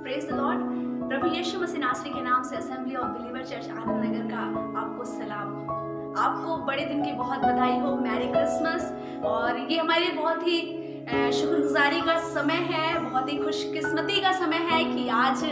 Praise the lord. प्रभु यीशु मसीह नासरी के नाम से assembly of believer church Anand Nagar का आपको सलाम। आपको बड़े दिन की बहुत बधाई हो, मैरी क्रिसमस। और ये हमारे बहुत ही शुक्रगुजारी का समय है, बहुत ही खुशकिस्मती का समय है कि आज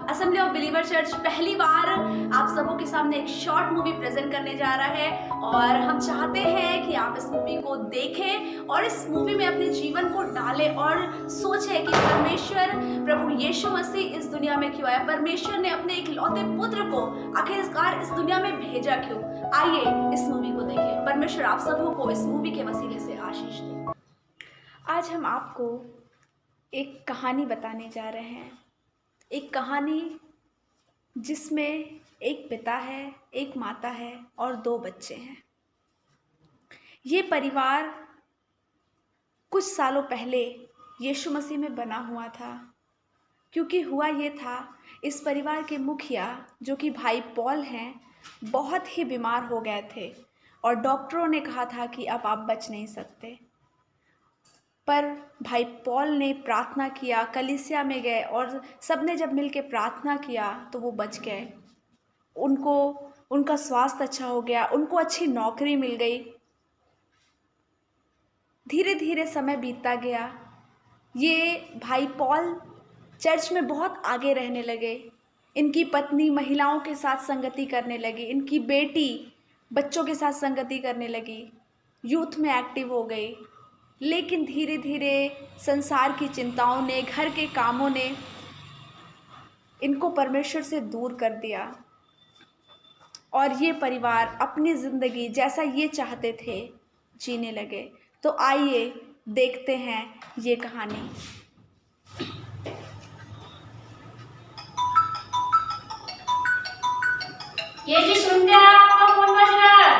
असेंबली ऑफ बिलीवर चर्च पहली बार आप सबों के सामने एक शॉर्ट मूवी प्रेजेंट करने जा रहा है। और हम चाहते हैं कि आप इस मूवी को देखें और इस मूवी में अपने जीवन को डालें और सोचें कि परमेश्वर प्रभु यीशु मसीह इस दुनिया में क्यों आया, परमेश्वर ने अपने इकलौते पुत्र को आखिरकार इस दुनिया में भेजा क्यों। आइए इस मूवी को देखें। परमेश्वर आप सबों को इस मूवी के वसीले से आशीष दे। आज हम आपको एक कहानी बताने जा रहे हैं, एक कहानी जिसमें एक पिता है, एक माता है और 2 बच्चे हैं। ये परिवार कुछ सालों पहले यीशु मसीह में बना हुआ था, क्योंकि हुआ ये था, इस परिवार के मुखिया जो कि भाई पॉल हैं, बहुत ही बीमार हो गए थे और डॉक्टरों ने कहा था कि अब आप बच नहीं सकते। पर भाई पॉल ने प्रार्थना किया, कलीसिया में गए और सबने जब मिल के प्रार्थना किया तो वो बच गए। उनका स्वास्थ्य अच्छा हो गया, उनको अच्छी नौकरी मिल गई। धीरे धीरे समय बीतता गया। ये भाई पॉल चर्च में बहुत आगे रहने लगे। इनकी पत्नी महिलाओं के साथ संगति करने लगी, इनकी बेटी बच्चों के साथ संगति करने लगी, यूथ में एक्टिव हो गई। लेकिन धीरे धीरे संसार की चिंताओं ने, घर के कामों ने इनको परमेश्वर से दूर कर दिया और ये परिवार अपनी ज़िंदगी जैसा ये चाहते थे जीने लगे। तो आइए देखते हैं ये कहानी। ये जी सुन रहे हैं, आपका फोन बज रहा है।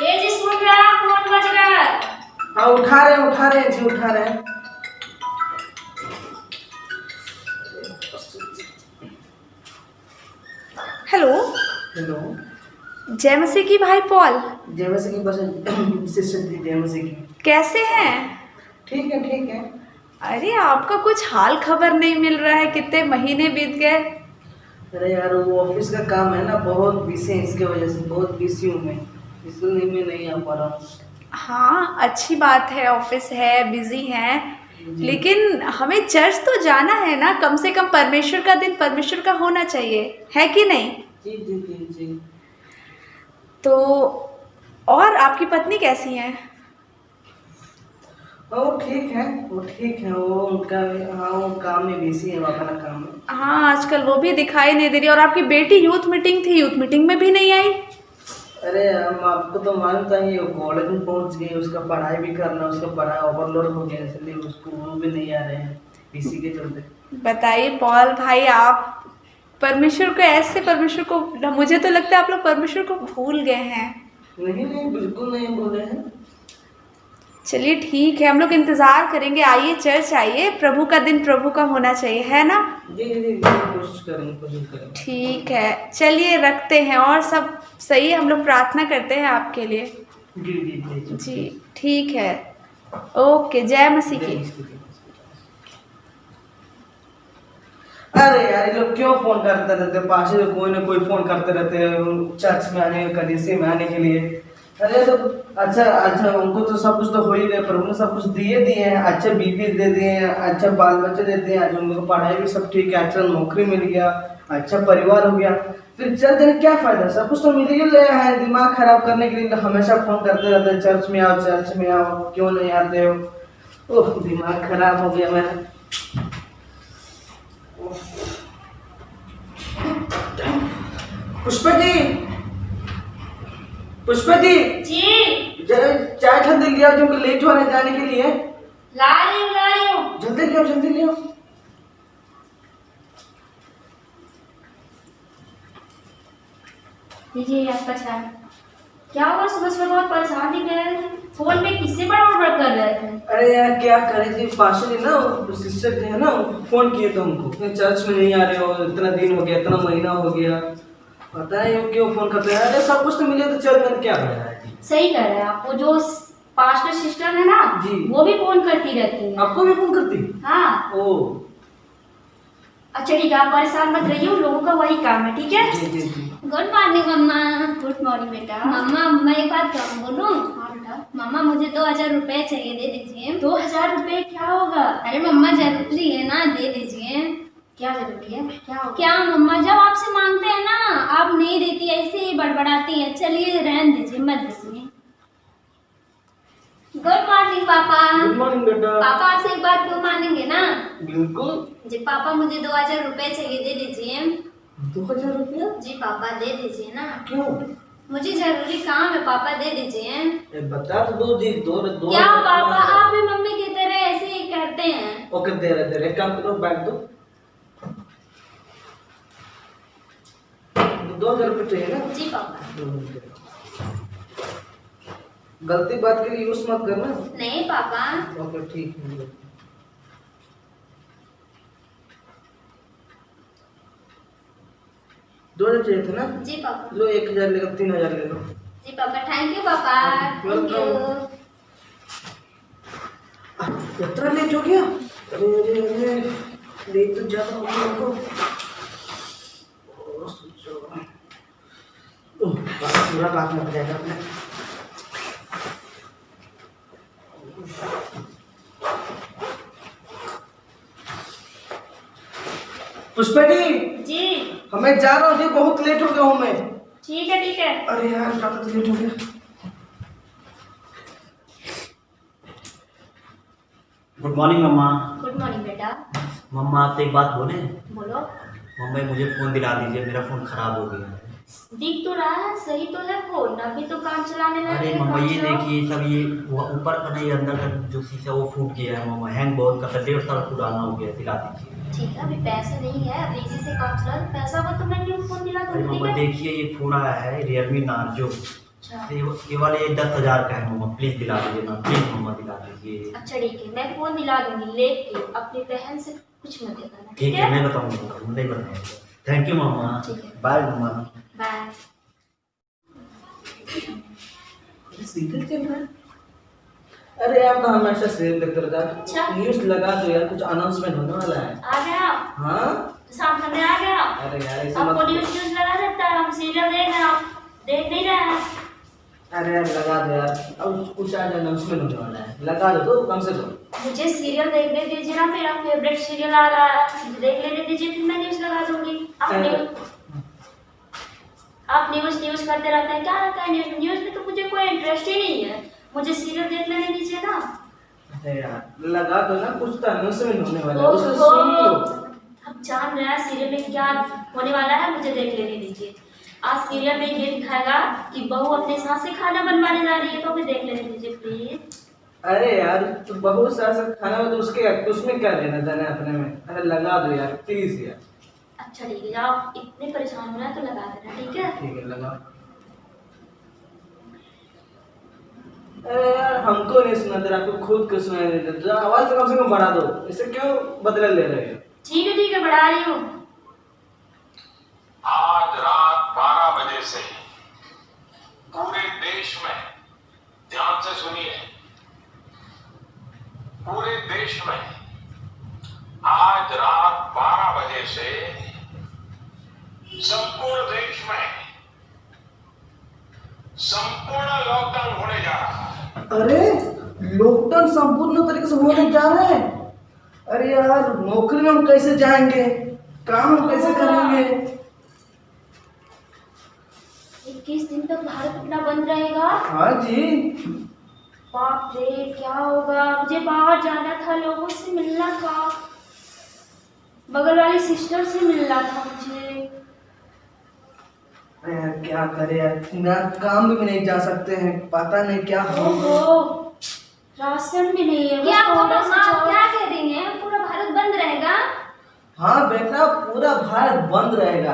ये जी सुन रहे हैं, फोन बज रहा है। हाँ उठा रहे हैं जी, उठा रहे हैं। हेलो हेलो, जय मसीह की भाई पॉल। जय मसीह की। बस सिस्टर जी, जय मसीह की। कैसे हैं? ठीक है ठीक है। अरे आपका कुछ हाल खबर नहीं मिल रहा है, कितने महीने बीत गए। अरे यार वो ऑफिस का काम है ना, बहुत बिजी है, इसके वजह से बहुत बिजी हूँ मैं, इसलिए मैं नहीं आ पा रहा हूँ। हाँ अच्छी बात है, ऑफिस है, बिजी हैं, लेकिन हमें चर्च तो जाना है ना, कम से कम परमेश्वर का दिन परमेश्वर का होना चाहिए, है कि नहीं? जी जी जी जी। तो और आपकी पत्नी कैसी हैं? वो ठीक है, वो ठीक है। वो उनका, हाँ वो काम में बिजी है, वो अपना काम में। हाँ आजकल वो भी दिखाई नहीं दे रही। और आपकी बेटी यूथ मीटिंग थी, यूथ मीटिंग में भी नहीं आई। अरे हम आपको तो मालूम था ही, वो कॉलेज में पहुंच गई, उसका पढ़ाई भी करना, उसका पढ़ाई ओवरलोड हो गया, इसलिए उसको वो भी नहीं आ रहे हैं इसी के चलते। बताइए पॉल भाई, आप परमेश्वर को ऐसे, परमेश्वर को, मुझे तो लगता है आप लोग परमेश्वर को भूल गए हैं। नहीं नहीं, बिल्कुल नहीं बोले हैं। चलिए ठीक है, हम लोग इंतज़ार करेंगे। आइए चर्च आइए, प्रभु का दिन प्रभु का होना चाहिए, है ना? जी जी जी, कोशिश करेंगे। ठीक है, चलिए रखते हैं। और सब सही है, हम लोग प्रार्थना करते हैं आपके लिए। जी जी जी जी ठीक है, ओके, जय मसीह की। अरे यार ये लोग क्यों फोन करते रहते, पास में कोई ना कोई फोन करते रहते हैं चर्च में आने, कलीसिया में आने के लिए। अरे तो अच्छा अच्छा, उनको तो सब कुछ तो हो ही गया, प्रभु ने सब कुछ दिए हैं, अच्छा बीबी दे दिए हैं, अच्छा बाल बच्चे देते हैं, आज उनको पढ़ाई भी सब ठीक है, अच्छा नौकरी मिल गया, अच्छा परिवार हो गया, फिर चल देने क्या फायदा? सब कुछ तो मिल ही गया है, दिमाग खराब करने के लिए हमेशा फोन करते रहते हैं, चर्च में आओ चर्च में आओ, क्यों नहीं आते हो? ओह दिमाग खराब हो गया मेरा। पुष्पा जी, पुष्पा जी जी चाय जल्दी लिया, क्योंकि लेट हो रहे हैं जाने के लिए। ला रही हूँ। जल्दी लियो जल्दी लियो। लीजिए आपका चाय। क्या हुआ, सुबह सुबह बहुत परेशान दिख रहे हैं, फोन पे किससे बड़ा कर रहे थे? अरे यार क्या करें जी, पाशा जी ना सिस्टर थे ना, फोन किए थे हमको, चर्च में नहीं आ रहे हो, इतना दिन हो गया, इतना महीना हो गया, पता है क्यों फोन करते हैं। अरे सब कुछ तो मिले तो चल, मैंने क्या बनाया। सही कह रहे हैं आप, वो जो पास्टर सिस्टर है ना जी। वो भी फोन करती रहती है। आपको भी फोन करती? हाँ। ओ अच्छा ठीक है, आप परेशान मत रहिए, उन लोगों का वही काम है, ठीक है। जी जी जी। गुड मॉर्निंग मम्मा। गुड मॉर्निंग बेटा। मम्मा मैं एक बात कहूँ बोलूँ? हाँ बेटा। मम्मा मुझे 2000 रुपए चाहिए, दे दीजिए। 2000 रुपए क्या होगा? अरे मम्मा जरूरी है ना, दे दीजिए। क्या जरूरी है? क्या होगा? क्या मम्मा, जब आपसे मांगते हैं ना आप नहीं देती, ऐसे ही बड़बड़ाती है। चलिए रहने दीजिए, मत दीजिए। गुड मॉर्निंग पापा। गुड मॉर्निंग बेटा। पापा आपसे एक बात क्यों मानेंगे ना? बिल्कुल। जी पापा मुझे 2000 रुपए चाहिए, दे दीजिए। 2000 रुपया? जी पापा दे दीजिए ना, क्यों? मुझे जरूरी काम है पापा, दे दीजिए। बता तो दो जी। दो क्या पापा आप भी मम्मी की तरह ऐसे ही करते हैं? ओके दे रहे। एक काम करो, बैग दो। 2000 रुपये चाहिए ना? जी पापा। गलती बात के लिए यूज मत करना। नहीं पापा। ओके ठीक है। 2000 चाहिए थे ना? जी पापा। लो 1000 लेकर 3000 ले लो। जी पापा, थैंक यू पापा। Thank you. इतना लेट हो गया? अरे अरे अरे लेट तो ज्यादा हो गया हमको। पूरा रात लग जाएगा अपने। पुष्पा जी जी हमें जा रहा हूँ जी, बहुत लेट हो गया हूँ मैं। ठीक है ठीक है। अरे यार ज्यादा तो लेट हो गया। गुड मॉर्निंग मम्मा। गुड मॉर्निंग बेटा। मम्मा आपसे एक बात बोले? बोलो। मम्मा मुझे फ़ोन दिला दीजिए, मेरा फ़ोन ख़राब हो गया है। दिख तो रहा है, सही तो है फोन, अभी तो काम चलाने लगे अरे हैं, मम्मा काम ये चलाओ। देखिए सब, ये ऊपर का नहीं अंदर का जो शीशा वो फूट गया है मम्मा, हैंग बहुत करता है, 1.5 साल पुराना हो गया, दिला दीजिए। ठीक है, अभी पैसे नहीं है, अभी इसी से काम चला, पैसा होगा तो मैं न्यू फोन दिला अरे दूंगी, मम्मा ठीक है। देखिए ये फ़ोन आया है रियलमी नार्जो, अच्छा केवल ये 10,000 का है मम्मा, प्लीज़ दिला दीजिए ना, प्लीज़ मम्मा दिला दीजिए। अच्छा ठीक है, मैं फोन दिला दूंगी, लेकिन अपनी बहन से कुछ मत कहना, ठीक है मैं बताऊँगा, नहीं बताऊँगा। थैंक यू मम्मा। ठीक है। बाय मम्मा। बाय। सीरियल चल रहा है? अरे यार तो हमेशा सीरियल देखते रहता है। अच्छा। न्यूज़ लगा दो यार, कुछ अनाउंसमेंट होने वाला है। आ गया हाँ? सामने आ गया। अरे यार ऐसे आपको मत। न्यूज़ लगा रहता है, हम सीरियल देख रहे हैं, आप देख नहीं रहे हैं। अरे यार लगा दो यार, अब कुछ आज अनाउंसमेंट होने वाला है, लगा दो तो कम से कम। मुझे सीरियल देखने दीजिए ना, मेरा फेवरेट सीरियल आ रहा है, मुझे देख लेने दीजिए, फिर मैं न्यूज़ लगा दूंगी। आप न्यूज़ करते रहते हैं, क्या रहता है न्यूज़ में तो मुझे कोई इंटरेस्ट ही नहीं है, मुझे सीरियल देख लेने दीजिए ना। अरे यार लगा दो ना, कुछ तो अनाउंसमेंट होने वाला है, ओहो, उसे सुन लो। हम जान रहे हैं सीरियल में क्या होने वाला है, मुझे देख लेने दीजिए। आज सीरियल में ये दिखाएगा कि बहू अपने सास से खाना बनवाने जा रही है, तो हमें देख लेने दीजिए प्लीज। अरे यार तो बहुत सारा खाना में तो उसमें क्या लेना देना है अपने में। अरे लगा दो यार प्लीज यार। अच्छा ठीक है, आप इतने परेशान हो रहे हैं तो लगा देना, ठीक है। ठीक है लगा। अरे यार हमको नहीं सुना दे रहा, आपको खुद को सुनाई नहीं देता, आवाज तो कम से कम बढ़ा दो, इसे क्यों बदला ले रहे हो? ठीक है बढ़ा रही हूँ। आज रात 12 बजे से पूरे देश में, ध्यान से सुनिए, पूरे देश में आज रात 12 बजे से संपूर्ण देश में संपूर्ण लॉकडाउन होने जा रहा है। अरे लॉकडाउन संपूर्ण तरीके से होने जा रहे हैं? अरे यार नौकरी में हम कैसे जाएंगे, काम हम कैसे करेंगे? 21 दिन तक भारत अपना बंद रहेगा। हाँ जी। बाप रे क्या होगा, मुझे बाहर जाना था, लोगों से मिलना था, बगल वाली सिस्टर से मिलना था मुझे। अरे यार क्या करे यार, ना काम भी नहीं जा सकते हैं, पता नहीं क्या हो। ओहो, राशन भी नहीं है। क्या बस थोड़ा सा आप चावल- क्या कह रही हैं, पूरा भारत बंद रहेगा? हाँ बेटा पूरा भारत बंद रहेगा।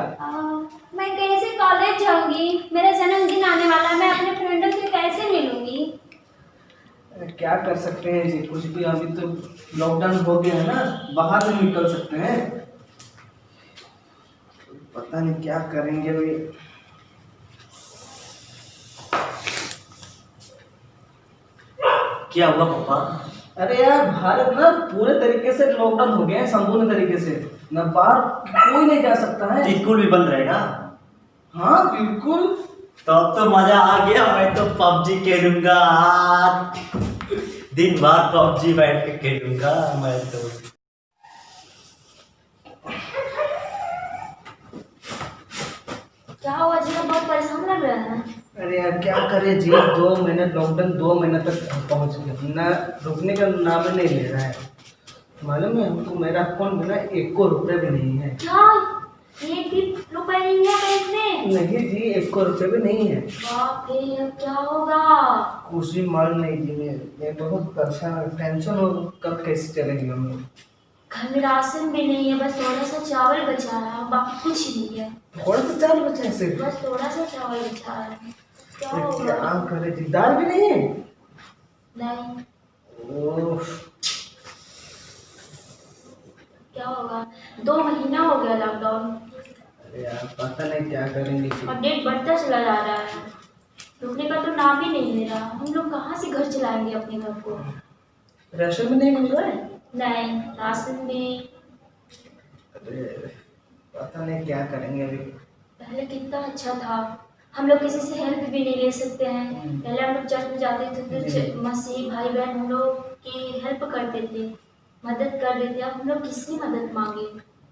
मैं कैसे कॉलेज जाऊंगी, मेरा जन्मदिन आने वाला है, मैं अपने फ्रेंडों से कैसे मिलूंगी? अरे क्या कर सकते हैं जी, कुछ भी, अभी तो लॉकडाउन हो गया है ना, बाहर नहीं निकल सकते हैं, पता नहीं क्या करेंगे भाई। क्या हुआ पापा? अरे यार भारत ना पूरे तरीके से लॉकडाउन हो गया है, संपूर्ण तरीके से ना बाहर कोई नहीं जा सकता है। स्कूल भी बंद रहेगा? हाँ बिल्कुल। तो अब तो मजा आ गया, मैं तो पबजी खेलूंगा आज, दिन भर पबजी बैठ के खेलूंगा मैं तो। क्या हुआ जी, आप बहुत परेशान लग रहे हैं। अरे यार क्या करे जी, 2 महीने लॉकडाउन, 2 महीने तक पहुंच गया ना, रुकने का नाम ही नहीं ले रहा है। मालूम है हमको, मेरा अकाउंट में ना 1 रुपए भी नहीं है। क्या 1 रुपए नहीं है बैंक में? नहीं जी, 1 रुपए भी नहीं है। बाप रे, अब क्या होगा? कुछ भी मालूम नहीं जी, मैं बहुत परेशान, टेंशन हो, कब कैसे चलेंगे हम लोग। घर में राशन भी नहीं है, बस थोड़ा सा चावल बचा है, बाकी कुछ नहीं है। थोड़ा सा चावल बचा है सिर्फ? बस थोड़ा सा चावल बचा है। क्या तो होगा? क्या करे जी, दाल भी नहीं है? नहीं। ओह, क्या होगा? 2 महीना हो गया लॉकडाउन अरे यार पता नहीं क्या करेंगे जी। और डेट बढ़ता चला जा रहा है, रुकने का तो नाम ही नहीं ले रहा। हम लोग कहाँ से घर चलाएंगे अपने घर को? राशन भी नहीं मिल रहा है? नहीं, राशन भी। अरे पता नहीं क्या करेंगे अभी। पहले कितना अच्छा था, हम लोग किसी से हेल्प भी नहीं ले सकते हैं। पहले हम लोग चर्च में जाते थे, फिर मसीही भाई बहन हम लोग की हेल्प करते थे, मदद कर देते। अब हम लोग किसकी मदद मांगे?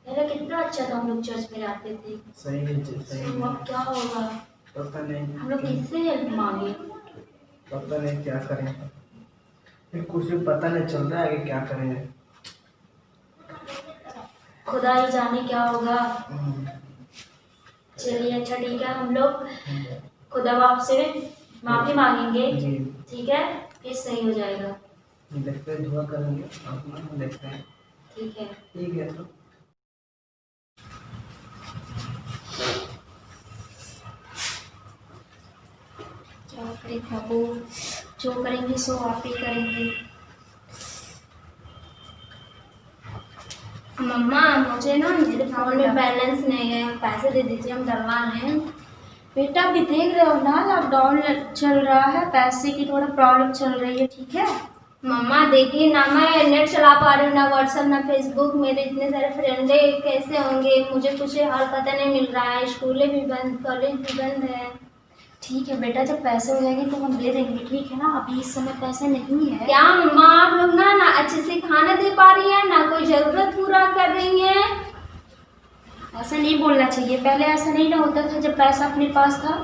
पहले कितना अच्छा था, हम लोग चर्च में जाते थे। सही है जी, सही तो है। अब क्या होगा? पता नहीं, हम लोग किससे हेल्प मांगे? पता नहीं क्या करें, फिर कुछ भी पता नहीं चल रहा है आगे क्या करेंगे। खुदा ही जाने क्या होगा। हम्म, चलिए अच्छा ठीक है, हम लोग खुदा बाप से माफी मांगेंगे, जी ठीक है? फिर सही हो जाएगा। देखते हैं, दुआ करेंगे अपना, देखते हैं। ठीक है। ठीक है तो क्या करें प्रभु, जो करेंगे सो आप ही करेंगे। मम्मा मुझे ना मेरे फ़ोन में बैलेंस नहीं है, पैसे दे दीजिए, हम डलवा रहे हैं। बेटा अभी देख रहे हो ना लॉकडाउन चल रहा है, पैसे की थोड़ा प्रॉब्लम चल रही है, ठीक है। मम्मा देखिए ना, मैं नेट चला पा रही हूँ, ना व्हाट्सएप ना फेसबुक, मेरे इतने सारे फ्रेंडे कैसे होंगे, मुझे कुछ हाल पता नहीं मिल रहा है, स्कूलें भी बंद, कॉलेज भी बंद है। ठीक है बेटा, जब पैसे हो जाएंगे तो हम दे देंगे, ठीक है ना। अभी इस समय पैसे नहीं है। क्या मम्मा आप लोग ना अच्छे से खाना दे पा रही हैं, ना कोई ज़रूरत पूरा कर रही हैं? ऐसा नहीं बोलना चाहिए, पहले ऐसा नहीं ना होता था जब पैसा अपने पास था।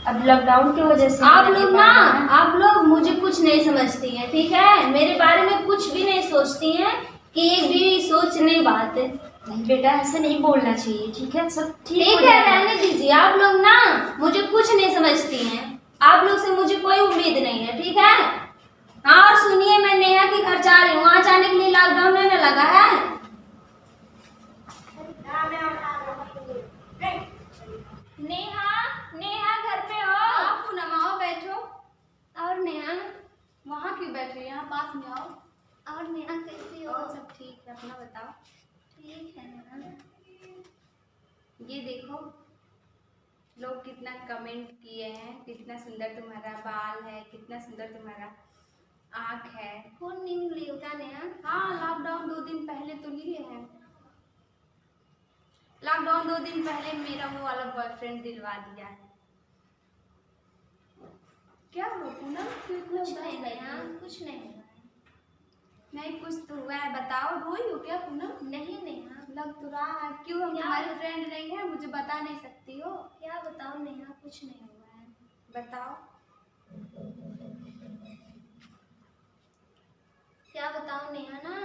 अब लॉकडाउन की वजह से आप लोग ना, आप लोग मुझे कुछ नहीं समझती हैं, ठीक है? मेरे बारे में कुछ भी नहीं सोचती हैं, कि एक भी सोच नहीं बात है। नहीं बेटा, ऐसा नहीं बोलना चाहिए, ठीक है। सब ठीक ठीक है, रहने दीजिए। आप लोग ना मुझे कुछ नहीं समझती हैं, आप लोग से मुझे कोई उम्मीद नहीं है, ठीक है? हाँ, और सुनिए, मैं नेहा के घर जा रही हूँ, वहाँ जाने के लिए लॉकडाउन में लगा है। नेहा, नेहा घर पे हो? आप पूनम आओ बैठो। और नेहा, वहाँ क्यों बैठे, यहाँ पास में आओ। और नेहा कैसी हो? और सब ठीक है, अपना बताओ। ठीक है नेहा। ये देखो लोग कितना कमेंट किए हैं, कितना सुंदर तुम्हारा बाल है, कितना सुंदर तुम्हारा आँख है। फोन नहीं ली हो क्या नेहा? हाँ, लॉकडाउन 2 दिन पहले तो लिए हैं। लॉकडाउन 2 दिन पहले मेरा वो वाला बॉयफ्रेंड दिलवा दिया है। क्या हुआ पूनम, क्यों इतना कुछ उदास नहीं बैठी नेहा, हो? कुछ नहीं हुआ है। नहीं कुछ तो हुआ है, बताओ। रोई हो क्या पूनम? नहीं नेहा, लग तो रहा है। क्यों, हम क्या? तुम्हारे फ्रेंड नहीं है, मुझे बता नहीं सकती हो? क्या बताओ नेहा, कुछ नहीं हुआ है। बताओ। क्या बताओ नेहा ना,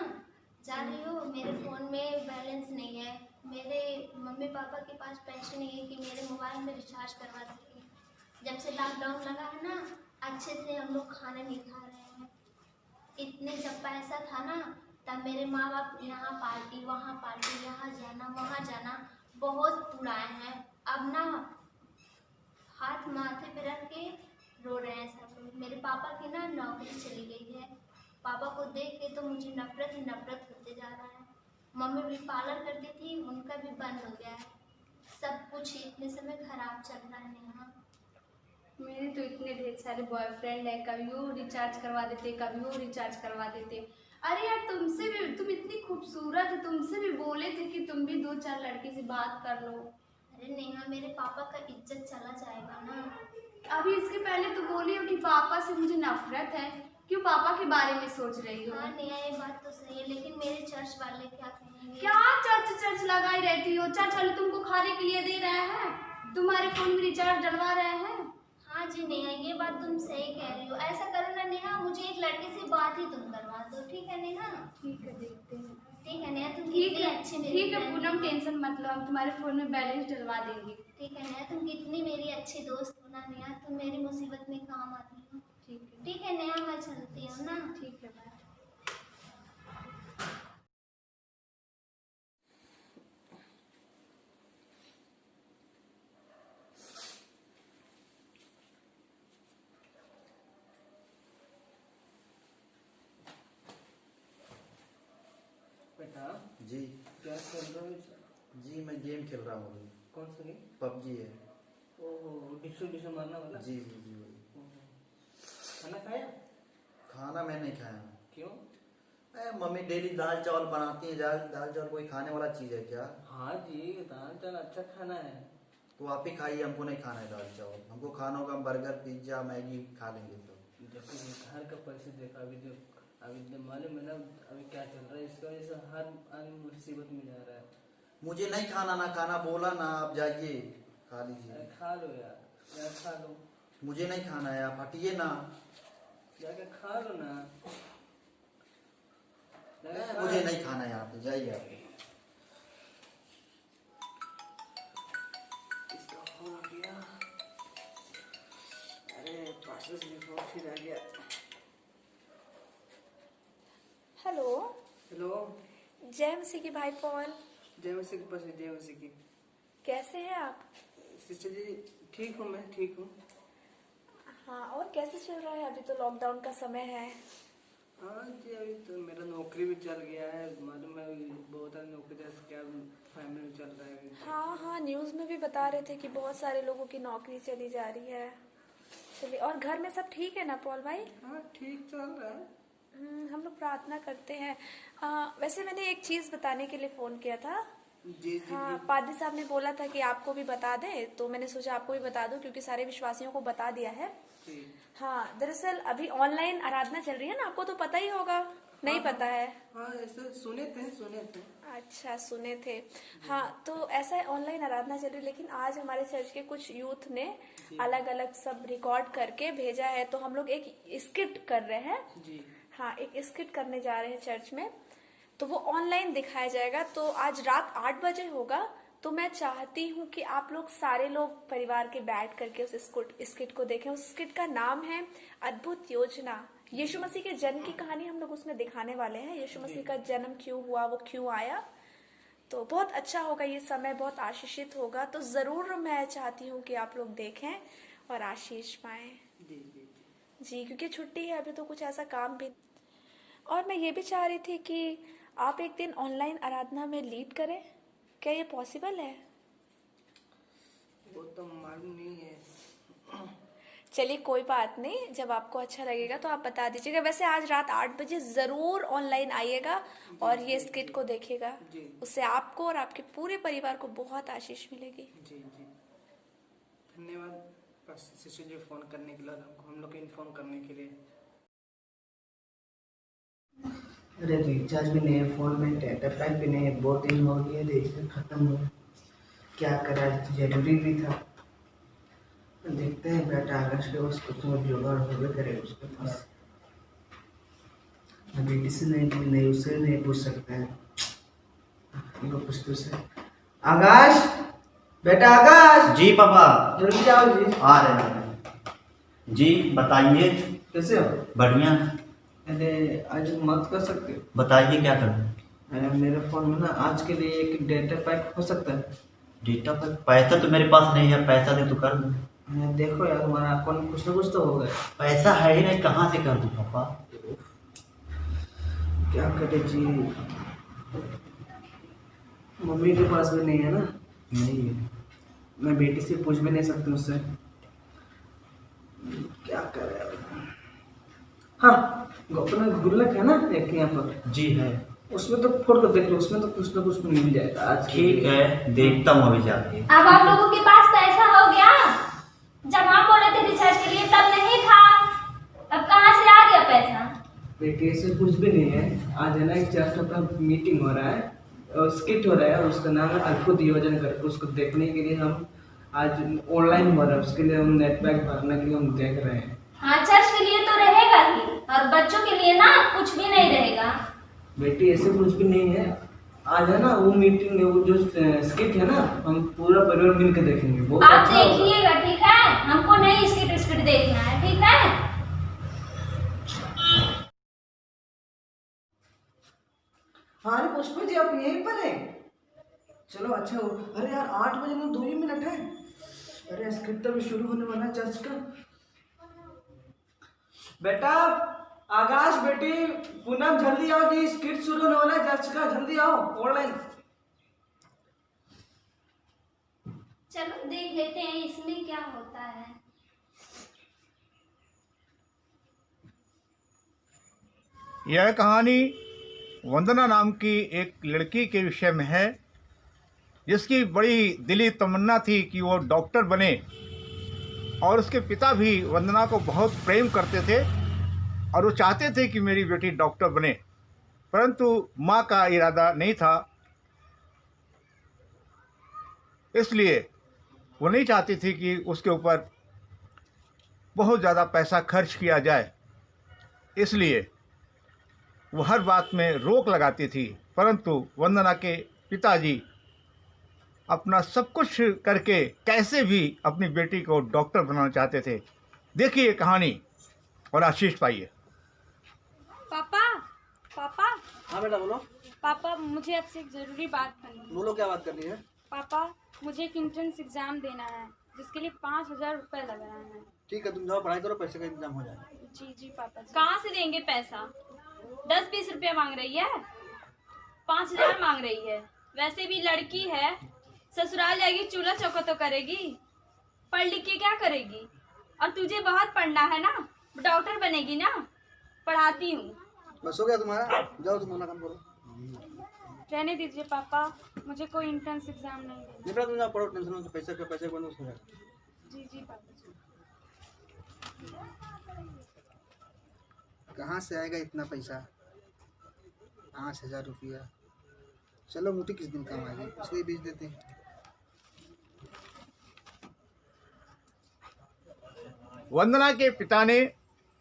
जा रही हो, मेरे फ़ोन में बैलेंस नहीं है, मेरे मम्मी पापा के पास पैसे नहीं है कि मेरे मोबाइल में रिचार्ज करवा सकें। जब से लॉकडाउन लगा है ना, अच्छे से हम लोग खाना नहीं खा रहे हैं। इतने जब पैसा था ना, तब मेरे माँ बाप यहाँ पार्टी, वहाँ पार्टी, यहाँ जाना, वहाँ जाना बहुत उड़ाए हैं। अब ना हाथ माथे पे रख के रो रहे हैं सब लोग। मेरे पापा की ना नौकरी चली गई है, पापा को देख के तो मुझे नफरत ही नफरत होते जा रहा है। मम्मी भी पार्लर करती थी, उनका भी बंद हो गया है। सब कुछ इतने समय खराब चल रहा है नेहा। मेरे तो इतने ढेर सारे बॉयफ्रेंड है, कभी वो रिचार्ज करवा देते, कभी वो रिचार्ज करवा देते। अरे यार तुमसे भी, तुम इतनी खूबसूरत है, तुमसे भी बोले थे कि तुम भी 2-4 लड़के से बात कर लो। अरे नेहा, मेरे पापा का इज्जत चला जाएगा ना। अभी इसके पहले तो बोली हो कि पापा से मुझे नफरत है, क्यों पापा के बारे में सोच रही हो? हाँ नेहा, ये बात तो सही है, लेकिन मेरे चर्च वाले क्या कहेंगे? क्या चर्च चर्च लगाई रहती हो? चर्च वाले तुमको खाने के लिए दे रहे हैं, तुम्हारे फोन में रिचार्ज डलवा रहे हैं। हाँ जी नेहा, ये बात तुम सही कह रही हो। ऐसा करो ना नेहा, मुझे एक लड़के से बात ही तुम करवा दो, ठीक है नेहा? ठीक है, देखते हैं। ठीक है नेहा, तुम ठीक कितनी है, अच्छी मेरी ठीक है friend- पूनम, टेंशन मत लो, हम तुम्हारे फोन में बैलेंस डलवा देंगे। ठीक है नेहा, तुम कितनी मेरी अच्छी दोस्त हो ना नेहा, तुम मेरी मुसीबत में काम आती हो। ठीक है, ठीक है नेहा, मैं चलती हूँ ना। ठीक है, बाय। बेटा जी क्या कर रहे हो? जी मैं गेम खेल रहा हूँ। कौन सा गेम? पबजी है। ओहो, डिशो मारना वाला। जी जी जी वही। ओहो। खाना खाया? खाना मैं नहीं खाया। क्यों? मम्मी डेली दाल चावल बनाती है। दाल चावल कोई खाने वाला चीज है क्या? हाँ जी, दाल चावल अच्छा खाना है। तो आप ही खाइए, हमको नहीं खाना है दाल चावल। हमको खाना होगा बर्गर पिज्जा मैगी खा लेंगे तो। देखो घर का परिस्थिति देखा, अभी जो मालूम है ना अभी क्या चल रहा है, इसकी वजह से हर आदमी मुसीबत में जा रहा है। मुझे नहीं खाना, ना खाना बोला ना, आप जाइए खा लीजिए। अरे खा लो यार खा लो, मुझे नहीं खाना है, आप हटिए ना। जाके खा लो ना। जाके खा मुझे लो। नहीं खाना है, यहाँ पे जाइए आप। इसका फोन आ गया। अरे पास में फोन फिर आ गया। हेलो, हेलो, जय मसीह की भाई पॉल, जय मसीह की पास, जय मसीह की। कैसे हैं आप? सिस्टर जी ठीक हूँ, मैं ठीक हूँ। हाँ, और कैसे चल रहा है? अभी तो लॉकडाउन का समय है। हाँ जी, अभी तो मेरा नौकरी भी चल गया है, मालूम है बहुत सारी नौकरी जैसे क्या फैमिली में चल रहा है अभी। हाँ हाँ, न्यूज़ में भी बता रहे थे कि बहुत सारे लोगों की नौकरी चली जा रही है। चलिए, और घर में सब ठीक है ना पॉल भाई? हाँ ठीक चल रहा है। हम लोग प्रार्थना करते हैं। वैसे मैंने एक चीज़ बताने के लिए फ़ोन किया था। जी जी हाँ, जी। पादरी साहब ने बोला था कि आपको भी बता दें, तो मैंने सोचा आपको भी बता दूं क्योंकि सारे विश्वासियों को बता दिया है। जी। हाँ, दरअसल अभी ऑनलाइन आराधना चल रही है ना, आपको तो पता ही होगा। नहीं पता है? हाँ ऐसे सुने थे। अच्छा, सुने थे। हाँ, तो ऐसा है, ऑनलाइन आराधना चल रही है, लेकिन आज हमारे चर्च के कुछ यूथ ने अलग अलग सब रिकॉर्ड करके भेजा है, तो हम लोग एक स्किट कर रहे हैं। जी। हाँ, एक स्किट करने जा रहे हैं चर्च में, तो वो ऑनलाइन दिखाया जाएगा। तो आज रात 8 बजे होगा। तो मैं चाहती हूँ कि आप लोग सारे लोग परिवार के बैठ करके उस स्किट को देखें। उस स्किट का नाम है अद्भुत योजना। यीशु मसीह के जन्म की कहानी हम लोग उसमें दिखाने वाले हैं। यीशु मसीह का जन्म क्यों हुआ, वो क्यों आया। तो बहुत अच्छा होगा ये समय, बहुत आशीषित होगा। तो जरूर मैं चाहती हूँ कि आप लोग देखें और आशीष पाएं। जी जी जी, क्योंकि छुट्टी है अभी, तो कुछ ऐसा काम भी। और मैं ये भी चाह रही थी कि आप एक दिन ऑनलाइन आराधना में लीड करें। क्या ये पॉसिबल है? वो तो मालूम नहीं है। चलिए, कोई बात नहीं, जब आपको अच्छा लगेगा तो आप बता दीजिएगा। वैसे आज रात 8 बजे जरूर ऑनलाइन आइएगा और ये स्किट को देखिएगा। जी। उससे आपको और आपके पूरे परिवार को बहुत आशीष मिलेगी। जी जी, धन्यवाद सिस्टर जी फोन करने के लिए, हम लोग को इन्फॉर्म करने के लिए। अरे रिचार्ज भी नहीं है फ़ोन में, डाटा पैक भी नहीं है, बहुत दिन हो गया रिचार्ज खत्म हुआ। क्या करा, जरूरी भी था। देखते हैं बेटा अगस्त के उसको तो जुगाड़ होगा करे उसके पास। अभी किसी नहीं उससे नहीं पूछ सकता है। हम लोग पूछते उससे। आकाश, बेटा आकाश। जी पापा। जल्दी आओ जी। आ रहे हैं जी, बताइए। कैसे हो? बढ़िया। अरे आज मत कर सकते हो? बताइए क्या करना है। मेरे फोन में ना आज के लिए एक डेटा पैक हो सकता है। डेटा पर पैसा तो मेरे पास नहीं है, पैसा दे तो कर दूँ। देखो यार, हमारा अकाउंट में कुछ ना कुछ तो होगा। पैसा है ही नहीं, कहाँ से कर दूँ पापा। क्या करे जी, मम्मी के पास भी नहीं है ना। नहीं है। मैं बेटी से पूछ भी नहीं सकती उससे। हाँ, अपना गुल्लक है ना एक यहाँ पर, जी है। उसमें तो फोड़ कर देख लो, उसमें तो कुछ ना कुछ मिल जाएगा आज के ठीक लिए। है, देखता हूँ अभी जाके। अब आप लोगों के पास पैसा हो गया? जब हम बोले थे रिचार्ज के लिए तब नहीं था, अब कहाँ से आ गया पैसा? बेटी ऐसे कुछ भी नहीं है। आज है ना एक जस्ट अपना मीटिंग हो रहा है और स्किट हो रहा है, और उसका नाम है अद्भुत योजना करके। उसको देखने के लिए हम आज ऑनलाइन हो रहा है, उसके लिए हम नेट पैक भरने के लिए हम देख रहे हैं। हाँ, चर्च के लिए तो रहेगा ही, और बच्चों के लिए ना कुछ भी नहीं रहेगा। बेटी ऐसे कुछ भी नहीं है। आज है ना वो मीटिंग है, वो जो स्किट है ना, हम पूरा परिवार मिल के देखेंगे। बहुत आप अच्छा होगा। देखिएगा, ठीक है? हमको नहीं स्किट देखना है, ठीक है? हाँ अरे पुष्पा जी, आप यहीं पर हैं? चलो अच्छा हो। अरे यार 8 बजे में 2 ही मिनट है। अरे स्किट तो भी शुरू होने वाला है चर्च का। बेटा आकाश, बेटी पूनम, जल्दी आओ जी, स्किट शुरू होने वाला है चर्च का, जल्दी आओ ऑनलाइन। चलो देख लेते हैं इसमें क्या होता है। यह कहानी वंदना नाम की एक लड़की के विषय में है, जिसकी बड़ी दिली तमन्ना थी कि वो डॉक्टर बने, और उसके पिता भी वंदना को बहुत प्रेम करते थे और वो चाहते थे कि मेरी बेटी डॉक्टर बने, परंतु माँ का इरादा नहीं था। इसलिए वो नहीं चाहती थी कि उसके ऊपर बहुत ज़्यादा पैसा खर्च किया जाए, इसलिए वो हर बात में रोक लगाती थी। परंतु वंदना के पिताजी अपना सब कुछ करके कैसे भी अपनी बेटी को डॉक्टर बनाना चाहते थे। देखिए कहानी और आशीष पाइए। पापा पापा हाँ बेटा बोलो। पापा, मुझे आपसे एक जरूरी बात करनी है। बोलो क्या बात करनी है? पापा, मुझे एक एंट्रेंस एग्जाम देना है जिसके लिए 5,000 रुपये लग रहा है। ठीक है, तुम जाओ पढ़ाई करो, पैसे का इंतजाम हो जाएगा। जी जी पापा जी। कहाँ से देंगे पैसा? 10-20 रुपये मांग रही है, 5,000 मांग रही है। वैसे भी लड़की है, ससुराल जाएगी चूल्हा चौका तो करेगी, पढ़ लिख के क्या करेगी? और तुझे बहुत पढ़ना है ना, डॉक्टर बनेगी ना, पढ़ाती हूँ। बस हो गया तुम्हारा, जाओ तुम अपना काम करो। रहने दीजिए पापा, मुझे कोई एंट्रेंस एग्जाम नहीं देना। बेटा तुम जाओ पढ़ो, टेंशन मत, पैसे का बंदोबस्त हो जाएगा। जी जी पापा जी। कहाँ से आएगा इतना पैसा? 5,000 रुपया। चलो मुठी किस दिन काम आएगी, उसको ही बेच देते हैं। वंदना के पिता ने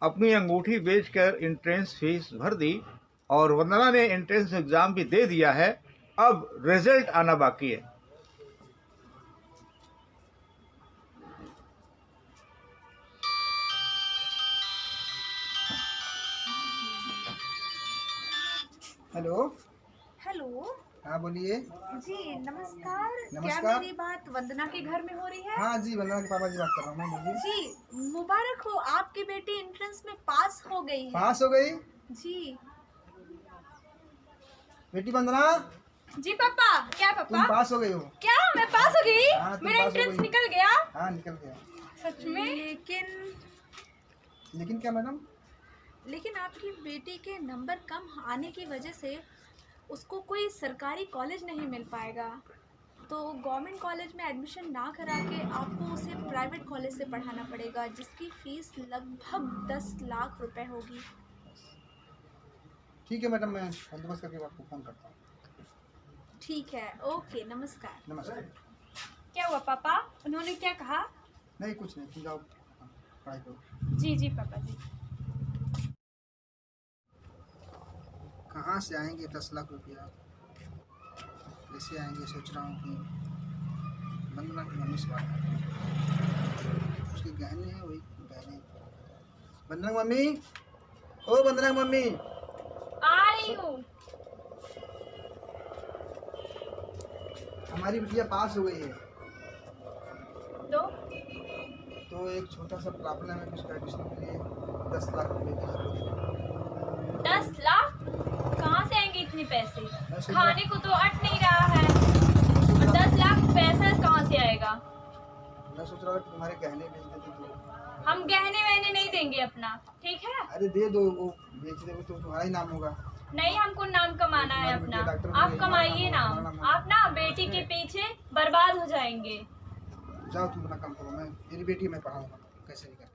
अपनी अंगूठी बेचकर एंट्रेंस फीस भर दी और वंदना ने एंट्रेंस एग्ज़ाम भी दे दिया है। अब रिजल्ट आना बाकी है। हेलो। हेलो हाँ बोलिए। जी नमस्कार। नमस्कार। क्या मेरी बात वंदना के घर में हो रही है? हाँ जी, वंदना के पापा जी बात कर रहा हूँ मैं, बोलिए। जी मुबारक हो, आपकी बेटी एंट्रेंस में पास हो गई है। पास हो गई? जी बेटी वंदना, जी पापा। क्या तुम पापा? पास हो गई हो? क्या मैं पास हो गई? हाँ, तुम मेरा पास हो एंट्रेंस गई। निकल गया? हाँ निकल गया। सच में? लेकिन क्या मैडम? लेकिन आपकी बेटी के नंबर कम आने की वजह से उसको कोई सरकारी कॉलेज नहीं मिल पाएगा, तो गवर्नमेंट कॉलेज में एडमिशन ना करा के आपको उसे प्राइवेट कॉलेज से पढ़ाना पड़ेगा, जिसकी फ़ीस लगभग 10 लाख रुपए होगी। ठीक है मैडम, मैं बंदोबस्त करके आपको फ़ोन करता हूँ। ठीक है, ओके, नमस्कार। नमस्कार। क्या हुआ पापा, उन्होंने क्या कहा? नहीं कुछ नहीं, तुम जाओ पढ़ाई करो। जी जी पापा जी। कहाँ से आएंगे 10 लाख रुपया? कैसे आएंगे? सोच रहा हूँ कि वंदना की मम्मी से बात करूँ। उसके गहने हैं, वही गहने। वंदना की मम्मी, ओ वंदना की मम्मी, आ रही हूँ। हमारी बिटिया पास हो गई है, तो एक छोटा सा प्रॉब्लम है, उसका एडमिशन के लिए 10 लाख रुपए की जरूरत है। 10 लाख? कहाँ से आएंगे इतने पैसे? सोच खाने को तो अट नहीं रहा है, और 10 लाख पैसा कहाँ से आएगा? मैं सोच रहा था कि तुम्हारे गहने बेच देती तो हम गहने वहने नहीं देंगे अपना, ठीक है? अरे दे दो, वो बेच देंगे तो तुम्हारा ही नाम होगा। नहीं, हमको नाम कमाना है अपना। आप कमाइए नाम, आप ना बेटी के पीछे बर्बाद हो जाएंगे। जाओ तुम अपना काम करो, मैं मेरी बेटी मैं पढ़ाऊंगा कैसे नहीं करती।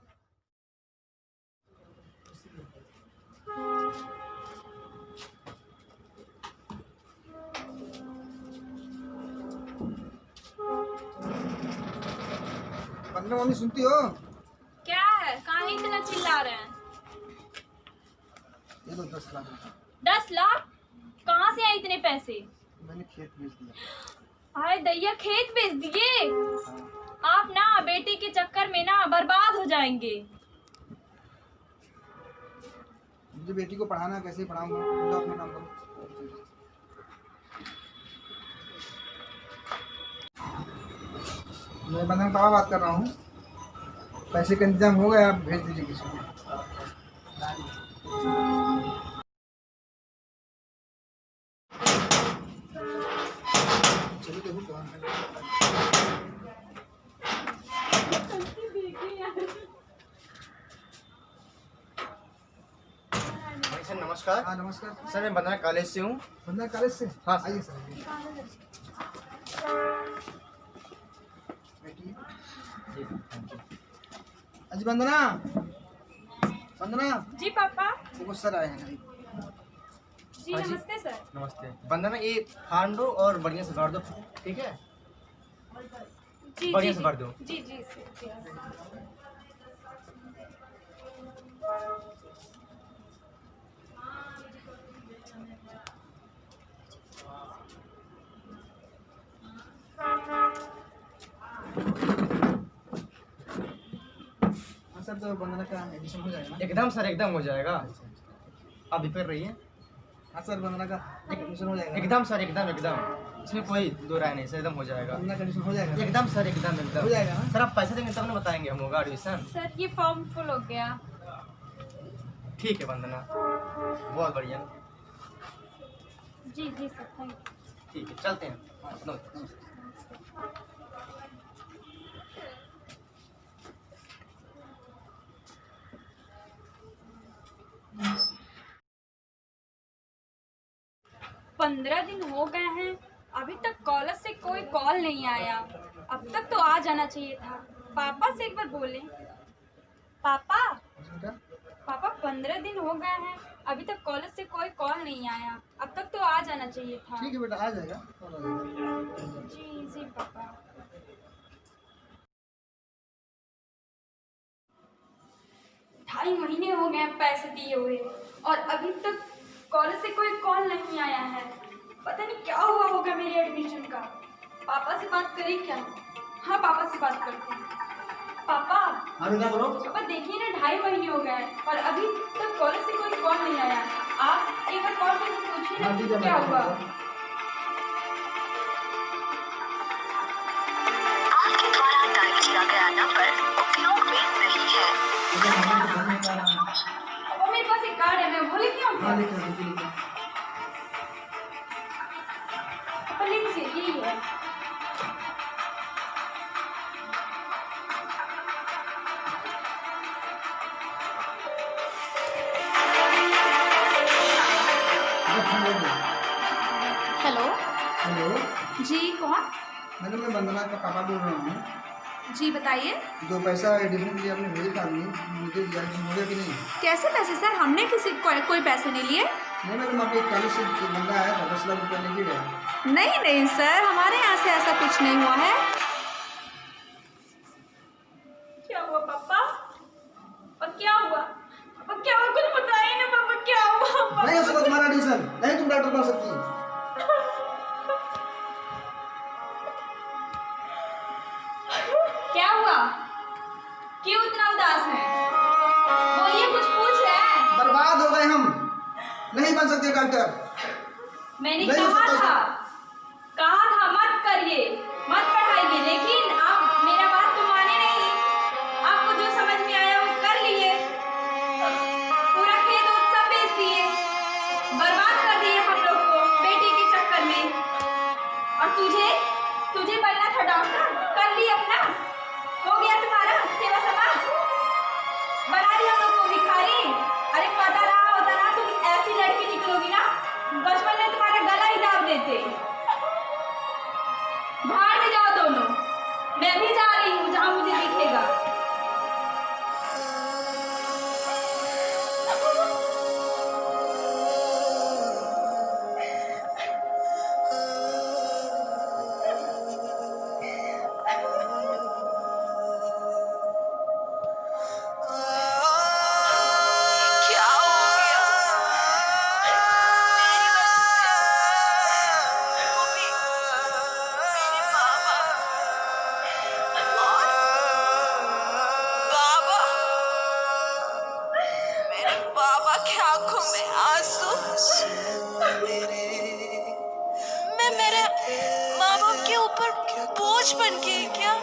वंदना मम्मी सुनती हो? क्या है, कहाँ इतना चिल्ला रहे हैं? ये लो 10 लाख। 10 लाख? कहाँ से आए इतने पैसे? मैंने खेत बेच दिया। आए दैया, खेत बेच दिए? हाँ। आप ना बेटी के चक्कर में ना बर्बाद हो जाएंगे। मुझे बेटी को पढ़ाना, कैसे पढ़ाऊंगा? तुम अपना काम करो। मैं वंदना पापा बात कर रहा हूँ। पैसे का इंतजाम हो गया, आप भेज दीजिए किसी को। चलिए देखो कौन है। सर नमस्कार। हाँ नमस्कार सर मैं वंदना कॉलेज से हूँ। वंदना कॉलेज से? हाँ आइए सर। बैठिए। अजी वंदना, वंदना। जी पापा। देखो सर आए हैं। जी नमस्ते सर। नमस्ते। वंदना ये फार्म दो और बढ़िया से भर दो, ठीक है? जी बढ़िया जी से भर दो। जी जी सर। सर तो वंदना का एडमिशन हो जाएगा ना? एकदम सर, एकदम हो जाएगा। आप भी कर रही है? हाँ सर वंदना का एडमिशन हो जाएगा। एकदम सर, एकदम एकदम, इसमें कोई दो राय नहीं सर, एकदम हो जाएगा। वंदना का एडमिशन हो जाएगा? एकदम सर, एकदम हो एकदम जाएगा ना? सर। आप पैसे देंगे तब ना बताएंगे, हम होगा एडमिशन। सर ये फॉर्म फुल हो गया। ठीक है वंदना, बहुत बढ़िया। जी जी सर, थैंक यू। ठीक है, चलते हैं। हाँ। 15 दिन हो गए हैं, अभी तक कॉलेज से कोई कॉल नहीं आया। अब तक तो आ जाना चाहिए था। पापा से एक बार बोले। पापा पापा 15 दिन हो गए हैं, अभी तक कॉलेज से कोई कॉल नहीं आया। अब तक तो आ जाना चाहिए था। ठीक है बेटा, आ जाएगा। जी जी पापा। ढाई महीने हो गए पैसे दिए हुए और अभी तक कॉलेज से कोई कॉल नहीं आया है। पता नहीं क्या हुआ होगा मेरे एडमिशन का। पापा से बात करें क्या? हाँ पापा से बात करते हैं। पापा। हाँ बेटा बोलो। पापा देखिए ना, 2.5 महीने हो गए और अभी तक कॉलेज से कोई कॉल नहीं आया। आप एक बार कॉल करके पूछिए ना क्या हुआ। आपके द्वारा डायल किया गया नंबर उपयोग में नहीं है। पापा मेरे पास एक कार्ड है, मैं वो लिख आऊँ? हाँ लिख। पापा लिखिए, यही है। हेलो। हेलो जी कौन? मैडम मैं वंदना का पापा बोल रहा हूँ। जी बताइए। जो पैसा एडमिशन के लिए आपने भेजा था मुझे एडमिशन हो गया कि नहीं? कैसे पैसे सर? हमने किसी कोई पैसे नहीं लिए। नहीं मैडम, आपके कॉलेज से एक बंदा आया था, 10 लाख रुपये लेके गया। नहीं नहीं सर, हमारे यहाँ से ऐसा कुछ नहीं हुआ है। क्या हुआ पापा? और क्या हुआ? पापा क्या हुआ? कुछ बताइए ना पापा, क्या हुआ? नहीं हो सकता तुम्हारा एडमिशन, नहीं तुम डॉक्टर बन सकती। क्या हुआ? क्यों इतना उदास है? बोलिए, कुछ पूछ रहे हैं? बर्बाद हो गए हम, नहीं बन सकते डॉक्टर। मैंने नहीं हो कहा सकता। था मत करिए, मत पढ़ाइए, लेकिन आप मेरा बात तो माने नहीं। आपको जो समझ में आया वो कर लिए। पूरा खेत उत सब बेच दिए, बर्बाद कर दिए हम लोग को बेटी के चक्कर में। और तुझे बनना था डॉक्टर, कर ली अपना, हो गया तुम्हारा सेवा समाज। मेरे माँ बाप के ऊपर बोझ बन के क्या?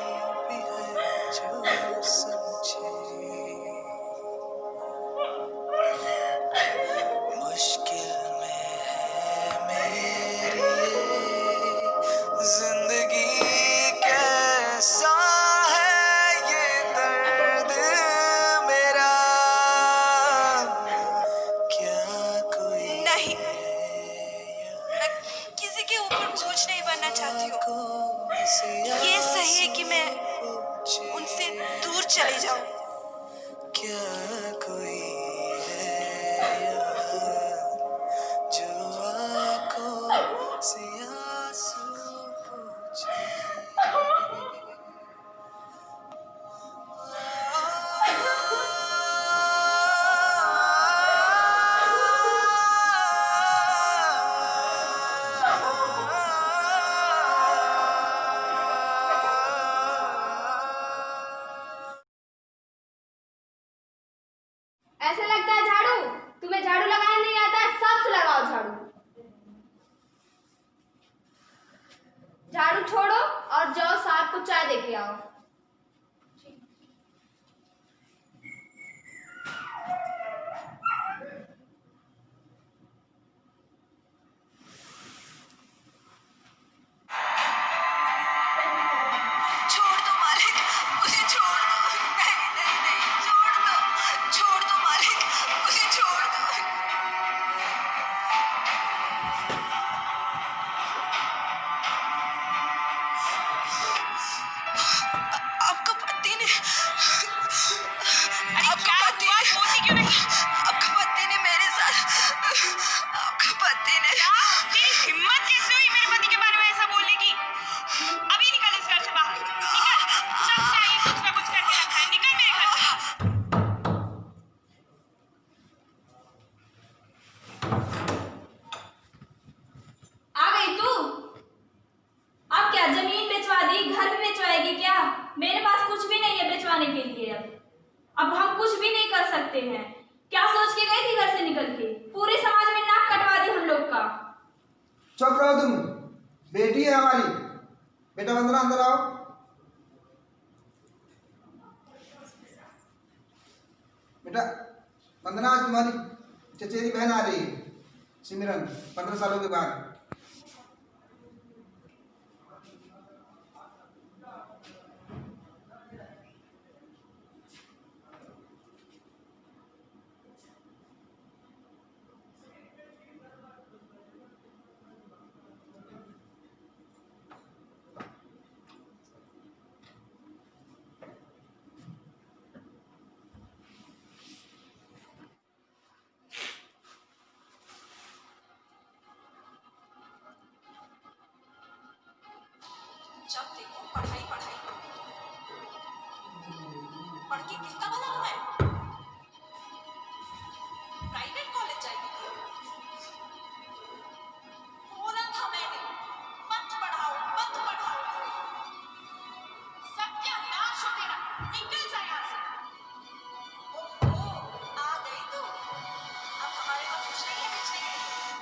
मुश्किल में है मेरी जिंदगी, कैसा है ये दर्द मेरा, क्या कोई नहीं, मैं किसी के ऊपर बोझ नहीं बनना चाहती हूँ। ये सही है कि मैं उनसे दूर चली जाऊं। क्या कोई है यहाँ जो आंखों से आंसू पोंछे? ऐसा लगता है झाड़ू, तुम्हें झाड़ू लगाना नहीं आता है, सबसे लगाओ झाड़ू। झाड़ू छोड़ो और जाओ साहब को चाय दे के आओ। छोड़ दो मालिक, मुझे छोड़ दो। नहीं नहीं नहीं, छोड़ दो मालिक, मुझे छोड़ दो। आपका पति ने मेरे साथ, आपका पति ने तेरी हिम्मत कैसे हुई मेरे पति के बारे में ऐसा बोलने की? अभी निकल इस घर से बाहर, निकल। जब से आई कुछ ना कुछ करके रखा है, निकल मेरे घर से। आ गई तू? अब क्या जमीन बेचवा दी, घर भी बेचवाएगी क्या? मेरे पास कुछ भी नहीं है बेचवाने के लिए। अब हम कुछ भी नहीं कर सकते हैं। क्या सोच के गई थी घर से निकल के? पूरे समाज में नाक कटवा दी हम लोग का। चुप रहो तुम, बेटी है हमारी। बेटा वंदना अंदर आओ। बेटा वंदना, आज तुम्हारी चचेरी बहन आ रही है, सिमरन, 15 सालों के बाद। जब देखो पढ़ाई पढ़ाई, पढ़ के किसका भला होना है? प्राइवेट कॉलेज जाएगी क्या? बोला था मैंने, मत पढ़ाओ मत पढ़ाओ। सत्यानाश हो तेरा, निकल जा यहाँ से। ओहो, आ गई तू। अब हमारे पास कुछ नहीं है बेचने के लिए।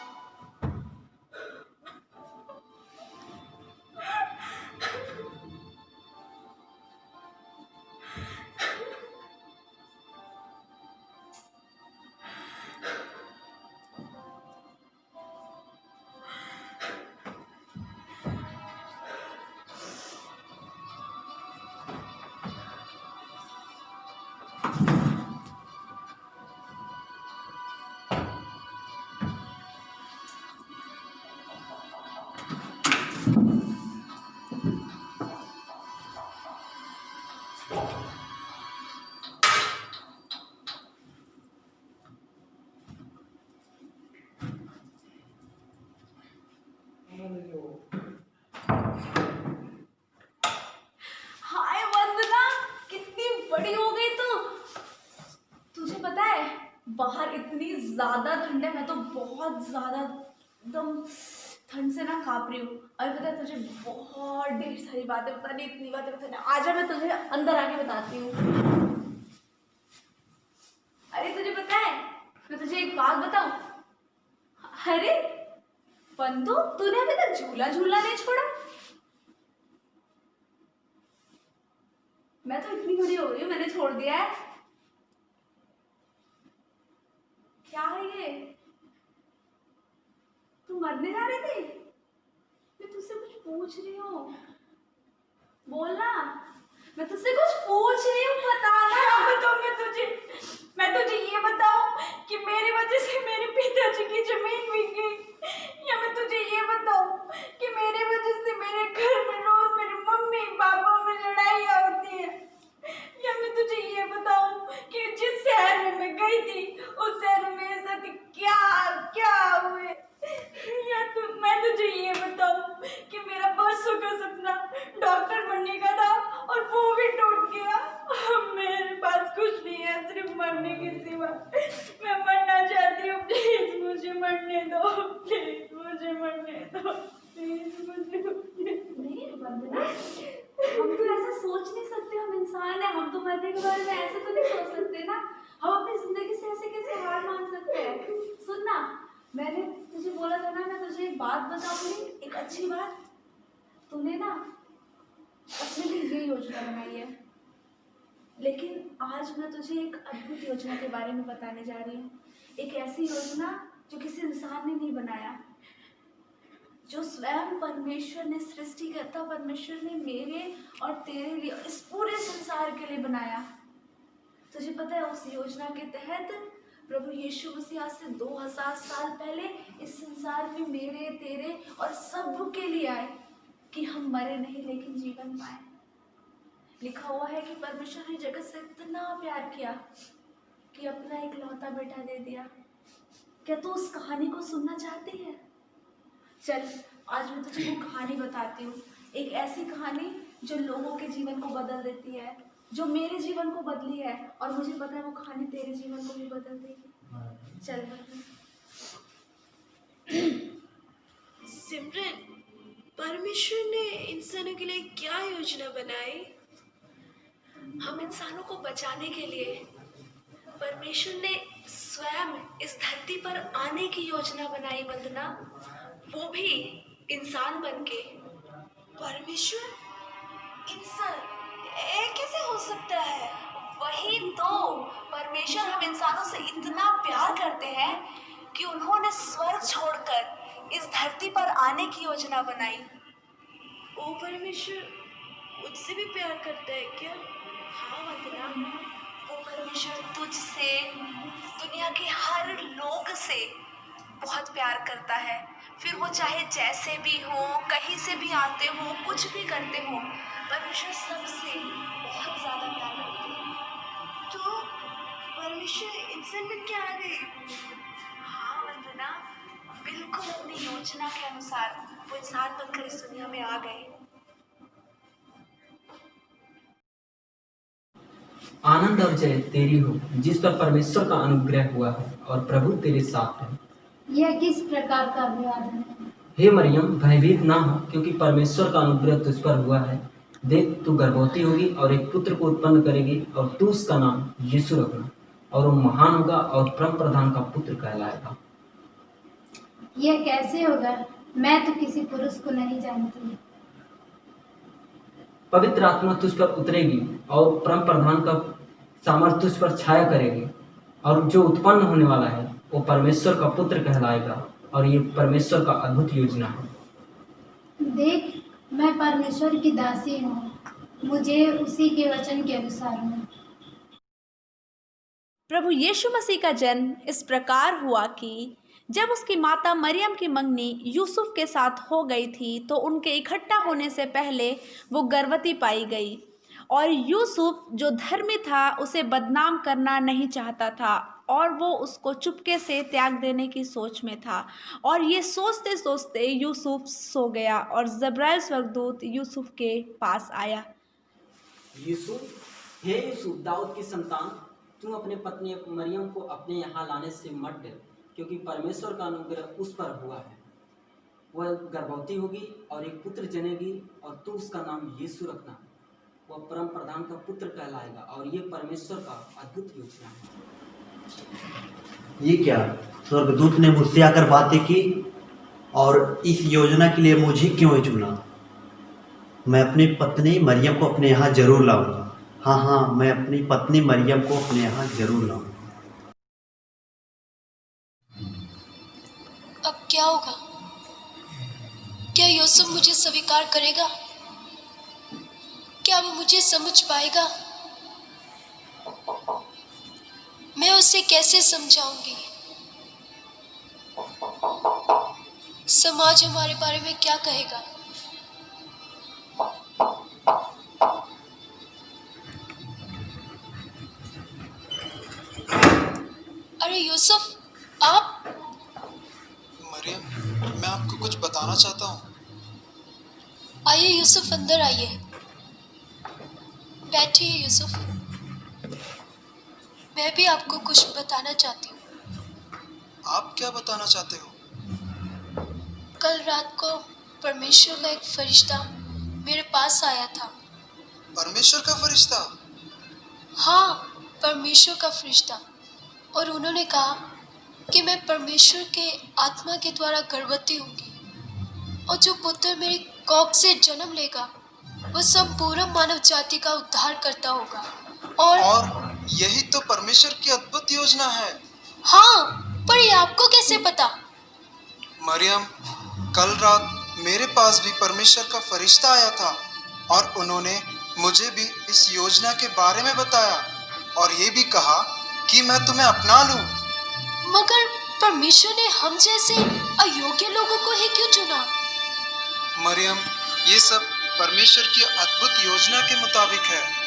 हाय वंदना, कितनी बड़ी हो गई तू। तुझे पता है बाहर इतनी ज्यादा ठंड है, मैं तो बहुत ज्यादा एकदम ठंड से ना कांप रही हूँ। और पता है तुझे बहुत ढेर सारी बातें बतानी, इतनी बातें बतानी। आजा मैं तुझे अंदर आके बताती हूँ। अरे तुझे पता है, मैं तुझे एक बात बताऊं। अरे पंतु तूने अभी तक झूला झूलना नहीं छोड़ा? मैं तो इतनी बड़ी हो गई हूँ, मैंने छोड़ दिया है। क्या है ये? तू मरने जा रही थी? मैं तुझसे कुछ पूछ रही हूँ, बोलना। मैं तुझसे कुछ पूछ रही हूँ, बताना। मैं तुझे ये बताऊं कि मेरी वजह से मेरे पिताजी की जमीन बिक गई, या मैं तुझे ये बताऊं कि मेरी वजह से मेरे घर में रोज मेरे मम्मी पापा में लड़ाइयाँ होती है, या मैं तुझे ये बताऊं कि जिस शहर में मैं गई थी उस शहर में मेरे साथ क्या क्या हुए, या मैं तुझे ये बताऊं कि मेरा परसों का सपना डॉक्टर बनने का था और वो भी टूट गया। अब मेरे पास कुछ नहीं है सिर्फ मरने के सिवा। मैं मरना चाहती हूँ, प्लीज मुझे मरने दो, प्लीज मुझे मरने दो, प्लीज मुझे। नहीं वंदना, हम तो ऐसा सोच नहीं सकते, हम इंसान हैं, हम तो मरने के बारे में ऐसे तो नहीं सोच सकते ना। हम अपनी जिंदगी से ऐसे कैसे हार मान सकते हैं? सुन ना, मैंने तुझे बोला था ना, मैं तुझे एक बात बताऊंगी, एक अच्छी बात। तूने ना अपने लिए ये योजना बनाई है, लेकिन आज मैं तुझे एक अद्भुत योजना के बारे में बताने जा रही हूँ। एक ऐसी योजना जो किसी इंसान ने नहीं बनाया, जो स्वयं परमेश्वर ने, सृष्टिकर्ता परमेश्वर ने मेरे और तेरे लिए, इस पूरे संसार के लिए बनाया। तुझे पता है उस योजना के तहत प्रभु यीशु मसीह आज से 2000 साल पहले इस संसार में मेरे, तेरे और सब के लिए आए कि हम मरे नहीं लेकिन जीवन पाए। लिखा हुआ है कि परमेश्वर ने जगत से इतना प्यार किया कि अपना एक लौता बेटा दे दिया। क्या तू उस कहानी को सुनना चाहती है? चल आज मैं तुझे वो कहानी बताती हूँ, एक ऐसी कहानी जो लोगों के जीवन को बदल देती है, जो मेरे जीवन को बदली है, और मुझे पता है वो कहानी तेरे जीवन को भी बदल देगी। चल सिमरन, परमेश्वर ने इंसानों के लिए क्या योजना बनाई? हम इंसानों को बचाने के लिए परमेश्वर ने स्वयं इस धरती पर आने की योजना बनाई वंदना, वो भी इंसान बनके। परमेश्वर इंसान, ये कैसे हो सकता है? वही तो, परमेश्वर हम इंसानों से इतना प्यार करते हैं कि उन्होंने स्वर्ग छोड़कर इस धरती पर आने की योजना बनाई। ओ परमेश्वर मुझसे भी प्यार करता है क्या? हाँ वंदना, वो परमेश्वर तुझसे, दुनिया के हर लोग से बहुत प्यार करता है। फिर वो चाहे जैसे भी हो, कहीं से भी आते हो, कुछ भी करते हो, परमेश्वर सबसे बहुत ज़्यादा प्यार करते हैं। तो परमेश्वर इंसान बन के आ गए? हाँ वंदना, बिल्कुल अपनी योजना के अनुसार वो इंसान बनकर इस दुनिया में आ गए। आनंद और जय तेरी हो जिस पर परमेश्वर का अनुग्रह हुआ है और प्रभु तेरे साथ है। यह किस प्रकार का अभिवादन है? हे मरियम, भयभीत ना हो, क्योंकि परमेश्वर का अनुग्रह तुझ पर हुआ है। देख, तू गर्भवती होगी और एक पुत्र को उत्पन्न करेगी, और तू उसका नाम यीशु रखना, और वो महान होगा और परम प्रधान का पुत्र कहलाएगा। यह कैसे होगा? मैं तो किसी पुरुष को नहीं जानती। पवित्र आत्मा तुझ पर उतरेगी और परम प्रधान का सामर्थ्य तुझ पर छाया करेगी, और जो उत्पन्न होने वाला है वो परमेश्वर का पुत्र कहलाएगा। और ये परमेश्वर का अद्भुत योजना है। देख, मैं परमेश्वर की दासी हूँ, मुझे उसी के वचन के अनुसार हूँ। प्रभु यीशु मसीह का जन्म इस प्रकार हुआ कि जब उसकी माता मरियम की मंगनी यूसुफ के साथ हो गई थी, तो उनके इकट्ठा होने से पहले वो गर्भवती पाई गई। और यूसुफ जो धर्मी था उसे बदनाम करना नहीं चाहता था, और वो उसको चुपके से त्याग देने की सोच में था। और ये सोचते सोचते यूसुफ सो गया, और जब्राइल स्वर्गदूत यूसुफ के पास आया। यूसुफ, हे यूसुफ, दाऊद की संतान, तू अपने पत्नी मरियम को अपने यहाँ लाने से मत डर, क्योंकि परमेश्वर का अनुग्रह उस पर हुआ है। वह गर्भवती होगी और एक पुत्र जनेगी, और तू उसका नाम यीशु रखना। वह परम प्रधान का पुत्र कहलाएगा, और ये परमेश्वर का अद्भुत योजना है। ये क्या, स्वर्गदूत ने मुझसे आकर बातें की? और इस योजना के लिए मुझे क्यों चुना। मैं अपनी पत्नी मरियम को अपने यहाँ ज़रूर लाऊंगा। हाँ, मैं अपनी पत्नी मरियम को अपने यहाँ ज़रूर लाऊंगा। अब क्या होगा? क्या यूसुफ मुझे स्वीकार करेगा? क्या वो मुझे समझ पाएगा? मैं उसे कैसे समझाऊंगी? समाज हमारे बारे में क्या कहेगा? अरे यूसुफ, आप? मरियम, मैं आपको कुछ बताना चाहता हूँ। आइए यूसुफ, अंदर आइए। बैठिए यूसुफ। मैं भी आपको कुछ बताना चाहती हूँ। आप क्या बताना चाहते हो? कल रात को परमेश्वर का एक फरिश्ता मेरे पास आया था। परमेश्वर का फरिश्ता? हाँ, परमेश्वर का फरिश्ता। और उन्होंने कहा कि मैं परमेश्वर के आत्मा के द्वारा गर्भवती होंगी और जो पुत्र मेरी कोख से जन्म लेगा वह संपूर्ण मानव जाति का उद्धार करता होगा। और यही तो परमेश्वर की अद्भुत योजना है। हाँ, पर ये आपको कैसे पता? मरियम, कल रात मेरे पास भी परमेश्वर का फरिश्ता आया था और उन्होंने मुझे भी इस योजना के बारे में बताया और ये भी कहा कि मैं तुम्हें अपना लूं। मगर परमेश्वर ने हम जैसे अयोग्य लोगों को ही क्यों चुना? मरियम, ये सब परमेश्वर की अद्भुत योजना के मुताबिक है।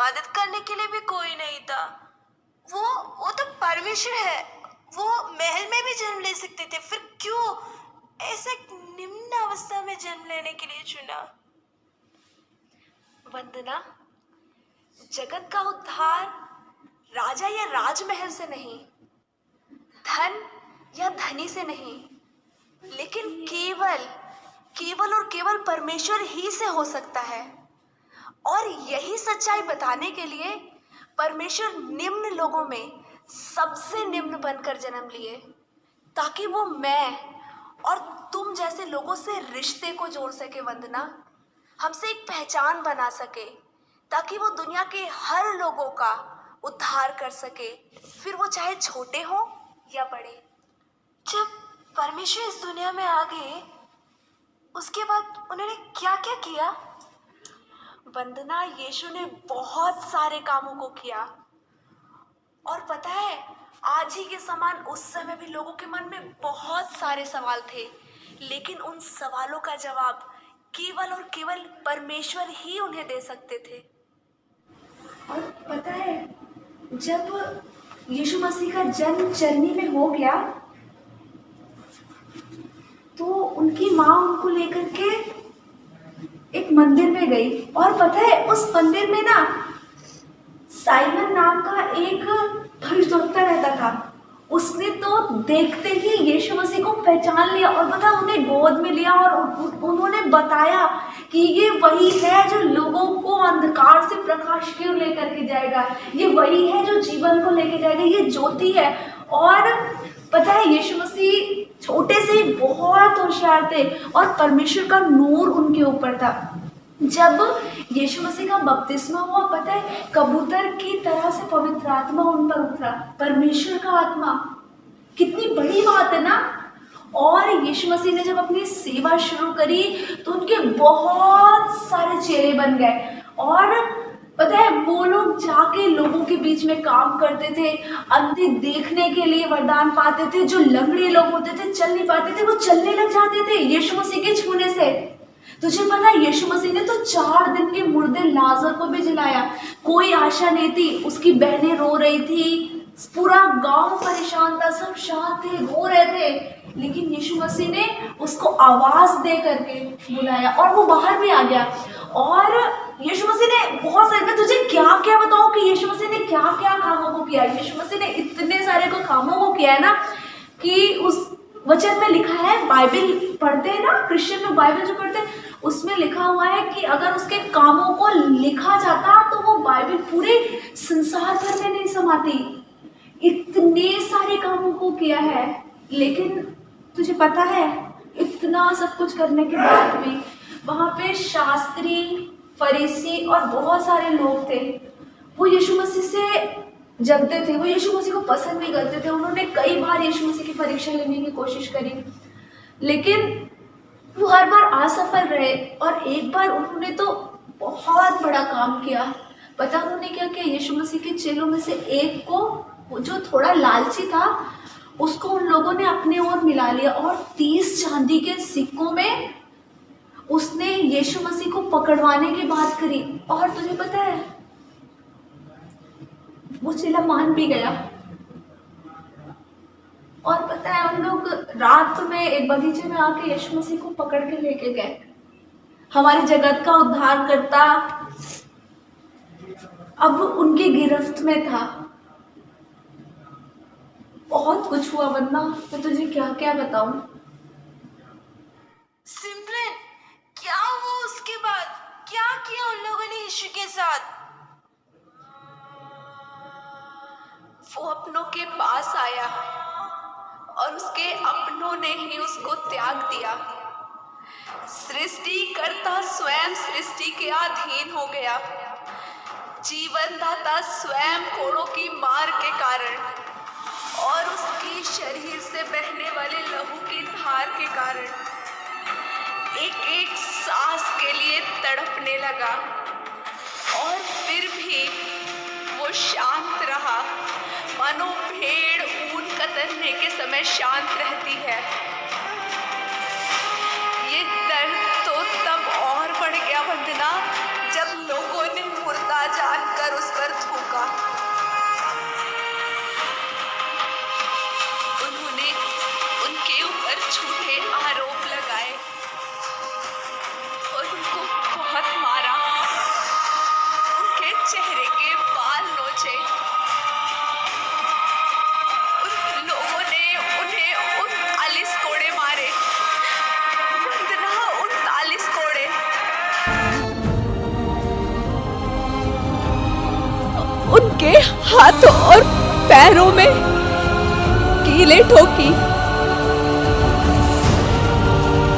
मदद करने के लिए भी कोई नहीं था। वो तो परमेश्वर है, वो महल में भी जन्म ले सकते थे, फिर क्यों ऐसे निम्न अवस्था में जन्म लेने के लिए चुना? वंदना, जगत का उद्धार राजा या राजमहल से नहीं, धन या धनी से नहीं, लेकिन केवल और केवल परमेश्वर ही से हो सकता है। और यही सच्चाई बताने के लिए परमेश्वर निम्न लोगों में सबसे निम्न बनकर जन्म लिए, ताकि वो मैं और तुम जैसे लोगों से रिश्ते को जोड़ सके। वंदना, हमसे एक पहचान बना सके, ताकि वो दुनिया के हर लोगों का उद्धार कर सके, फिर वो चाहे छोटे हो या बड़े। जब परमेश्वर इस दुनिया में आ गए, उसके बाद उन्होंने क्या क्या किया? वंदना, यीशु ने बहुत सारे कामों को किया, और पता है, आज ही के समान उस समय भी लोगों के मन में बहुत सारे सवाल थे, लेकिन उन सवालों का जवाब केवल और केवल परमेश्वर ही उन्हें दे सकते थे। और पता है, जब यीशु मसीह का जन्म चरनी में हो गया, तो उनकी माँ उनको लेकर के एक मंदिर में गई, और पता है, उस मंदिर में ना साइमन नाम का एक खर्च होता रहता था, उसने तो देखते ही यीशु मसीह को पहचान लिया और पता उन्हें गोद में लिया और उन्होंने बताया कि ये वही है जो लोगों को अंधकार से प्रकाश की ओर लेकर के जाएगा, ये वही है जो जीवन को लेके जाएगा, ये ज्योति है। और पता है यीशु मसीह छोटे से ही बहुत होशियार थे और परमेश्वर का नूर उनके ऊपर था। जब यीशु मसीह का बपतिस्मा हुआ, पता है कबूतर की तरह से पवित्र आत्मा उन पर उतरा, परमेश्वर का आत्मा। कितनी बड़ी बात है ना। और यीशु मसीह ने जब अपनी सेवा शुरू करी तो उनके बहुत सारे चेले बन गए और पता है वो लोग जाके लोगों के बीच में काम करते थे, अंधे देखने के लिए वरदान पाते थे, जो लंगड़े लोग होते थे चल नहीं पाते थे वो चलने लग जाते थे यीशु मसीह के छूने से। तुझे पता है यीशु मसीह ने तो 4 दिन के मुर्दे लाजर को भी जिलाया, कोई आशा नहीं थी, उसकी बहनें रो रही थी, पूरा गांव परेशान था, सब शांत थे, रो रहे थे, लेकिन यीशु मसीह ने उसको आवाज दे करके बुलाया और वो बाहर भी आ गया। और यीशु मसीह ने बहुत सारे, मैं तुझे क्या क्या बताऊं कि यीशु मसीह ने क्या क्या कामों को किया। यीशु मसीह ने इतने सारे को कामों को किया है ना कि उस वचन में लिखा है, बाइबल पढ़ते हैं ना क्रिश्चियन में, बाइबल जो पढ़ते हैं उसमें लिखा हुआ है कि अगर उसके कामों को लिखा जाता तो वो बाइबल पूरे संसार भर में नहीं समाती। इतने सारे कामों को किया है, लेकिन तुझे पता है इतना सब कुछ करने के बाद भी वहाँ पे शास्त्री, फरीसी और बहुत सारे लोग थे, वो यीशु मसीह से जगते थे, वो यीशु मसीह को पसंद नहीं करते थे। उन्होंने कई बार यीशु मसीह की परीक्षा लेने की कोशिश करी, लेकिन वो हर बार असफल रहे। और एक बार उन्होंने तो बहुत बड़ा काम किया। पता उन्होंने क्या किया, यीशु मसीह के चेलों में से एक को, जो थोड़ा लालची था, उसको उन लोगों ने अपने ओर मिला लिया और 30 चांदी के सिक्कों में उसने यीशु मसीह को पकड़वाने की बात करी। और तुझे पता है वो चेला मान भी गया। और पता है हम लोग रात में एक बगीचे में आके यीशु मसीह को पकड़ के लेके गए। हमारे जगत का उद्धार करता अब उनकी गिरफ्त में था। बहुत कुछ हुआ वरना मैं तुझे क्या क्या बताऊं। सिमरन, क्या हुआ उसके बाद? क्या किया उन लोगों ने यीशु के साथ? वो अपनों के पास आया और उसके अपनों ने ही उसको त्याग दिया। सृष्टिकर्ता स्वयं सृष्टि के अधीन हो गया। जीवन दाता स्वयं कोड़ों की मार के कारण और उसके शरीर से बहने वाले लहू की धार के कारण एक एक सांस के लिए तड़पने लगा, और फिर भी वो शांत रहा, मानो भेड़ ऊन कतरने के समय शांत रहती है। ये दर्द तो तब और बढ़ गया वंदना, जब लोगों ने मुर्दा जानकर उस पर थूका। उन्होंने उनके ऊपर झूठे आरोप लगाए और उनको बहुत मारा, उनके चेहरे के बाल नोचे। उन लोगों ने उन्हें 39 कोड़े मारे। वंदना, 39 कोड़े। उनके हाथों और पैरों में कीलें ठोकी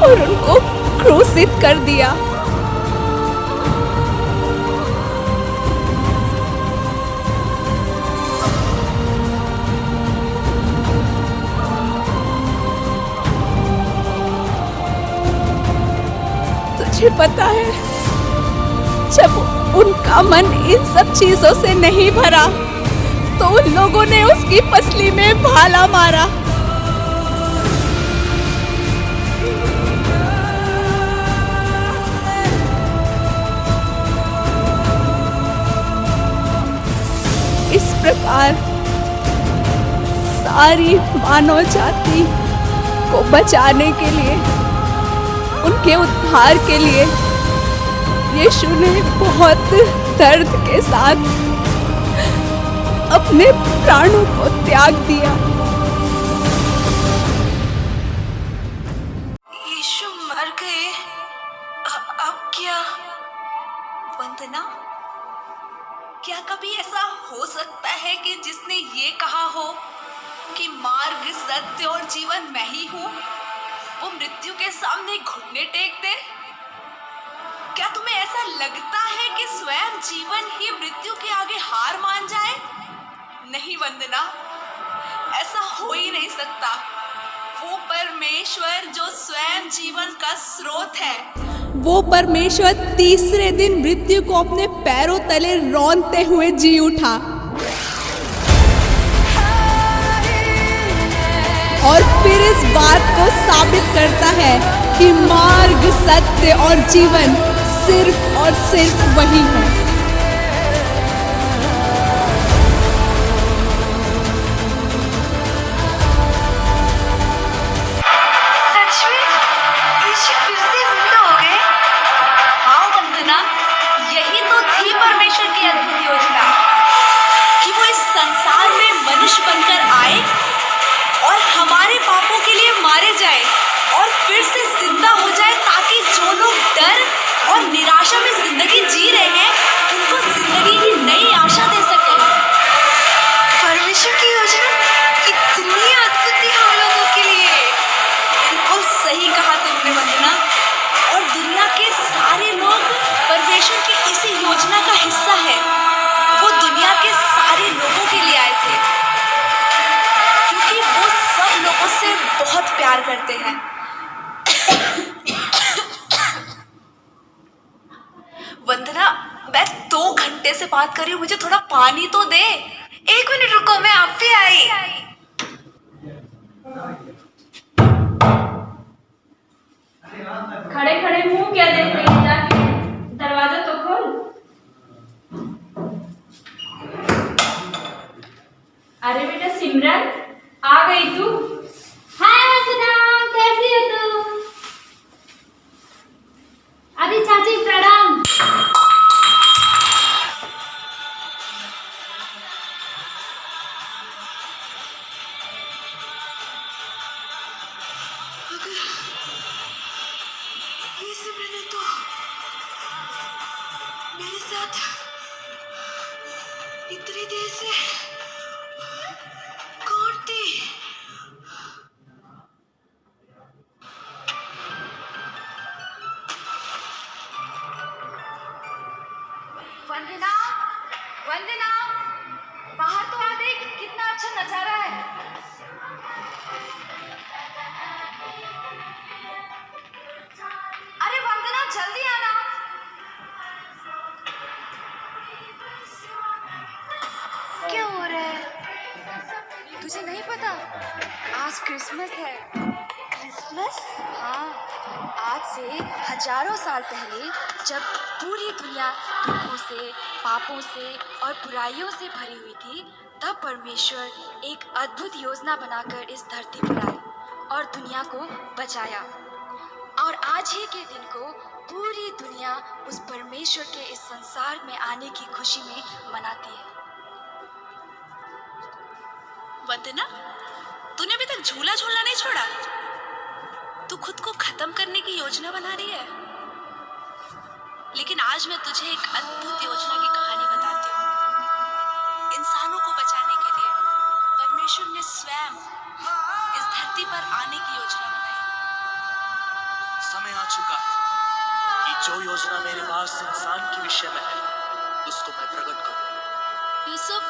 और उनको क्रूसित कर दिया। तुझे पता है, जब उनका मन इन सब चीजों से नहीं भरा तो उन लोगों ने उसकी पसली में भाला मारा। इस प्रकार सारी मानव जाति को बचाने के लिए, उनके उद्धार के लिए यीशु ने बहुत दर्द के साथ अपने प्राणों को त्याग दिया। यीशु मर गए, अब क्या? वंदना, क्या कभी ऐसा हो सकता है कि जिसने ये कहा हो कि मार्ग, सत्य और जीवन मैं ही हूँ, वो मृत्यु के सामने घुटने टेक दे? क्या तुम्हें ऐसा लगता है कि स्वयं जीवन ही मृत्यु के आगे हार मान जाए? नहीं वंदना, ऐसा हो ही नहीं सकता। वो परमेश्वर जो स्वयं जीवन का स्रोत है, वो परमेश्वर तीसरे दिन मृत्यु को अपने पैरों तले रौंदते हुए जी उठा और फिर इस बात को साबित करता है कि मार्ग, सत्य और जीवन सिर्फ और सिर्फ वही है। सच में यीशु फिर से जिंदा हो गए? हाँ वंदना, यही तो थी परमेश्वर की अद्भुत योजना कि वो इस संसार में मनुष्य बनकर आए और हमारे पापों के लिए मारे जाए और फिर से जिंदा हो जाए, ताकि जो लोग डर और निराशा में जिंदगी जी रहे हैं उनको जिंदगी की नई आशा दे सके। परमेश्वर की योजना कितनी अद्भुत थी हम लोगों के लिए। बिल्कुल सही कहा तुमने वंदना, और दुनिया के सारे लोग परमेश्वर की इसी योजना का हिस्सा है। वो दुनिया के सारे लोगों के लिए आए थे क्योंकि वो सब लोगों से बहुत प्यार करते हैं। वंदना, मैं 2 घंटे से बात कर रही हूँ, मुझे थोड़ा पानी तो दे। 1 मिनट रुको, मैं आप भी आई। खड़े खड़े मुंह क्या देख रही है? जाके दरवाजा तो खोल। अरे बेटा सिमरन, आ गई तू? हाय वंदना, कैसी हो तू? अरे चाची प्रणाम। ये सिमरन है तो मेरे साथ इतनी देर से कौन थी? वंदना, वंदना, बाहर तो आ देख, कितना अच्छा नजारा है। अरे वंदना, जल्दी आना। क्या हो रहा है? तुझे नहीं पता आज क्रिसमस है। क्रिसमस? हाँ, आज से हजारों साल पहले जब पूरी दुनिया दुखों से, पापों से और बुराइयों से भरी हुई थी, तब परमेश्वर एक अद्भुत योजना बनाकर इस धरती पर आए और दुनिया को बचाया। और आज ही के दिन को पूरी दुनिया उस परमेश्वर के इस संसार में आने की खुशी में मनाती है। वंदना, तूने अभी तक झूला झूलना नहीं छोड़ा? तू खुद को खत्म करने की योजना बना रही है। लेकिन आज मैं तुझे एक अद्भुत योजना की कहानी बताती हूँ। इंसानों को बचाने के लिए परमेश्वर ने स्वयं इस धरती पर आने की योजना बनाई। समय आ चुका है कि जो योजना मेरे पास इंसान के विषय में है उसको मैं प्रकट करूं। यूसुफ,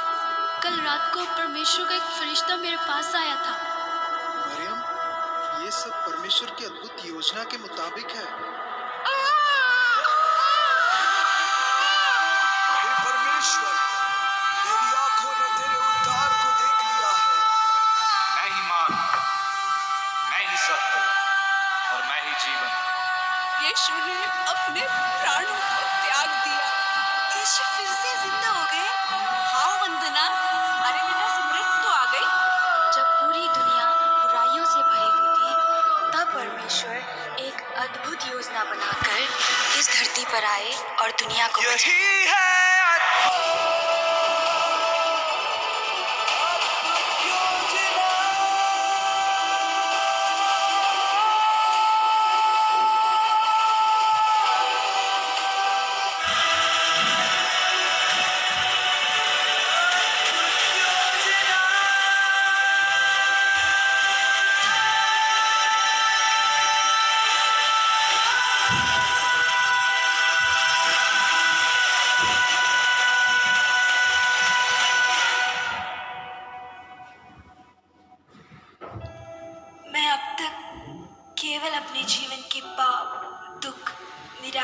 कल रात को परमेश्वर का एक फरिश्ता मेरे पास आया था। मरियम, ये सब परमेश्वर की अद्भुत योजना के मुताबिक है। हे परमेश्वर, मेरी आंखों ने तेरे उद्धार को देख लिया है। मैं ही मार्ग, मैं ही सत्य और मैं ही जीवन। यीशु ने अपने प्राणों को त्याग दिया। यीशु फिर से जिंदा हो गए? हाँ वंदना। अरे बेटा सिमरन, तो आ गई? जब पूरी दुनिया बुराइयों से भरी हुई थी, तब परमेश्वर एक अद्भुत योजना बनाकर इस धरती पर आए और दुनिया को यही है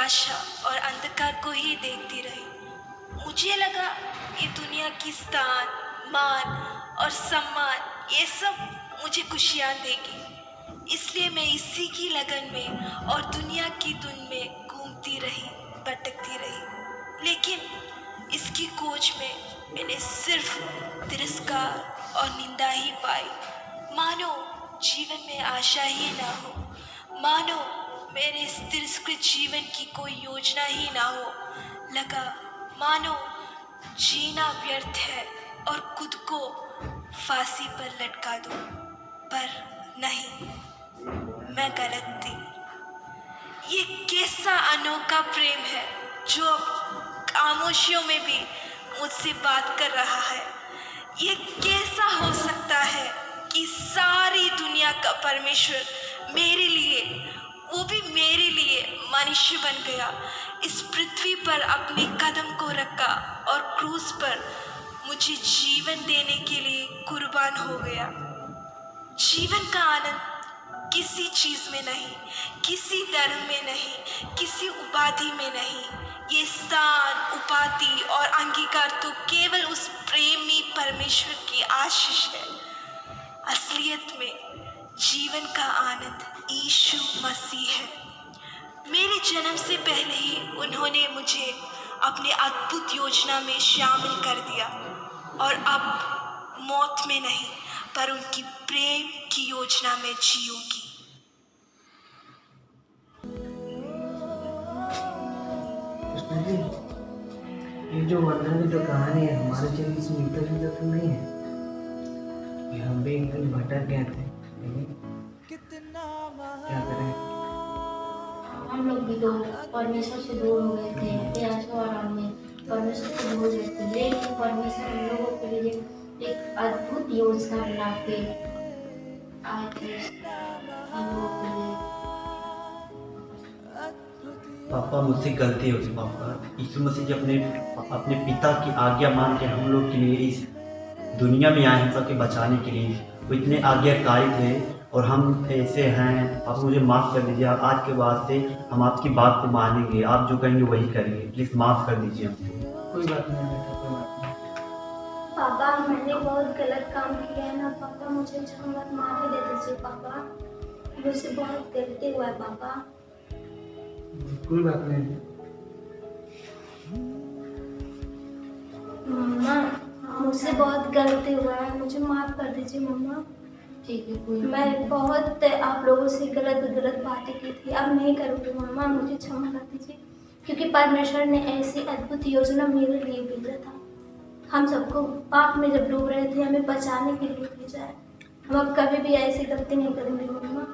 निराशा और अंधकार को ही देखती रही। मुझे लगा ये दुनिया की स्थान, मान और सम्मान ये सब मुझे खुशियाँ देगी, इसलिए मैं इसी की लगन में और दुनिया की धुन में घूमती रही, भटकती रही। लेकिन इसकी खोज में मैंने सिर्फ तिरस्कार और निंदा ही पाई। मानो जीवन में आशा ही ना हो, मानो मेरे इस तिरस्कृत जीवन की कोई योजना ही ना हो। लगा मानो जीना व्यर्थ है और खुद को फांसी पर लटका दूं, पर नहीं, मैं गलत थी। ये कैसा अनोखा प्रेम है जो अब खामोशियों में भी मुझसे बात कर रहा है। ये कैसा हो सकता है कि सारी दुनिया का परमेश्वर मेरे लिए, वो भी मेरे लिए मनुष्य बन गया, इस पृथ्वी पर अपने कदम को रखा और क्रूस पर मुझे जीवन देने के लिए कुर्बान हो गया। जीवन का आनंद किसी चीज में नहीं, किसी धर्म में नहीं, किसी उपाधि में नहीं। ये स्थान, उपाधि और अंगीकार तो केवल उस प्रेमी परमेश्वर की आशीष है। असलियत में जीवन का आनंद यीशु मसीह है। मेरे जन्म से पहले ही उन्होंने मुझे अपने अद्भुत योजना में शामिल कर दिया और अब मौत में नहीं पर उनकी प्रेम की योजना में जीऊंगी। कृष्णा जी, ये जो वर्णन की जो कहानी है हमारे जीवन से मिलता जुलता तो नहीं है। ये हम भी एक दिन भटक गए थे, लेकिन क्या करें। हम लोग भी परमेश्वर से दूर हो गए थे, प्यास और आराम में परमेश्वर से दूर गए थे, लेकिन परमेश्वर हम लोगों के लिए एक अद्भुत योजना बना के आए थे हम लोगों के लिए। पापा मुझसे गलती हो गई पापा। यीशु मसीह जी अपने पिता की आज्ञा मान के हम लोग के लिए इस दुनिया में आए हैं, सबके बचाने के लिए। वो इतने आज्ञाकारी थे और हम ऐसे हैं। आप मुझे माफ़ कर दीजिए। आज के बाद से हम आपकी बात को मानेंगे, आप जो कहेंगे वही करेंगे। प्लीज़ माफ़ कर दीजिए हमको। कोई बात नहीं बेटा, कोई बात नहीं। पापा मैंने बहुत गलत काम किया है ना पापा, मुझे क्षमा माफ़ी दे दीजिए पापा, मुझसे बहुत गलती हुआ है पापा। कोई बात नहीं। मम्मा मुझसे बहुत गलती हुआ है, मुझे माफ़ कर दीजिए मम्मा। ठीक है, कोई मैं बहुत आप लोगों से गलत बातें की थी, अब नहीं करूँगी मम्मा, मुझे क्षमा कर दीजिए। क्योंकि परमेश्वर ने ऐसी अद्भुत योजना मेरे लिए भेजा था। हम सबको पाप में जब डूब रहे थे, हमें बचाने के लिए भेजा है। हम अब कभी भी ऐसी गलती नहीं करेंगे मम्मा।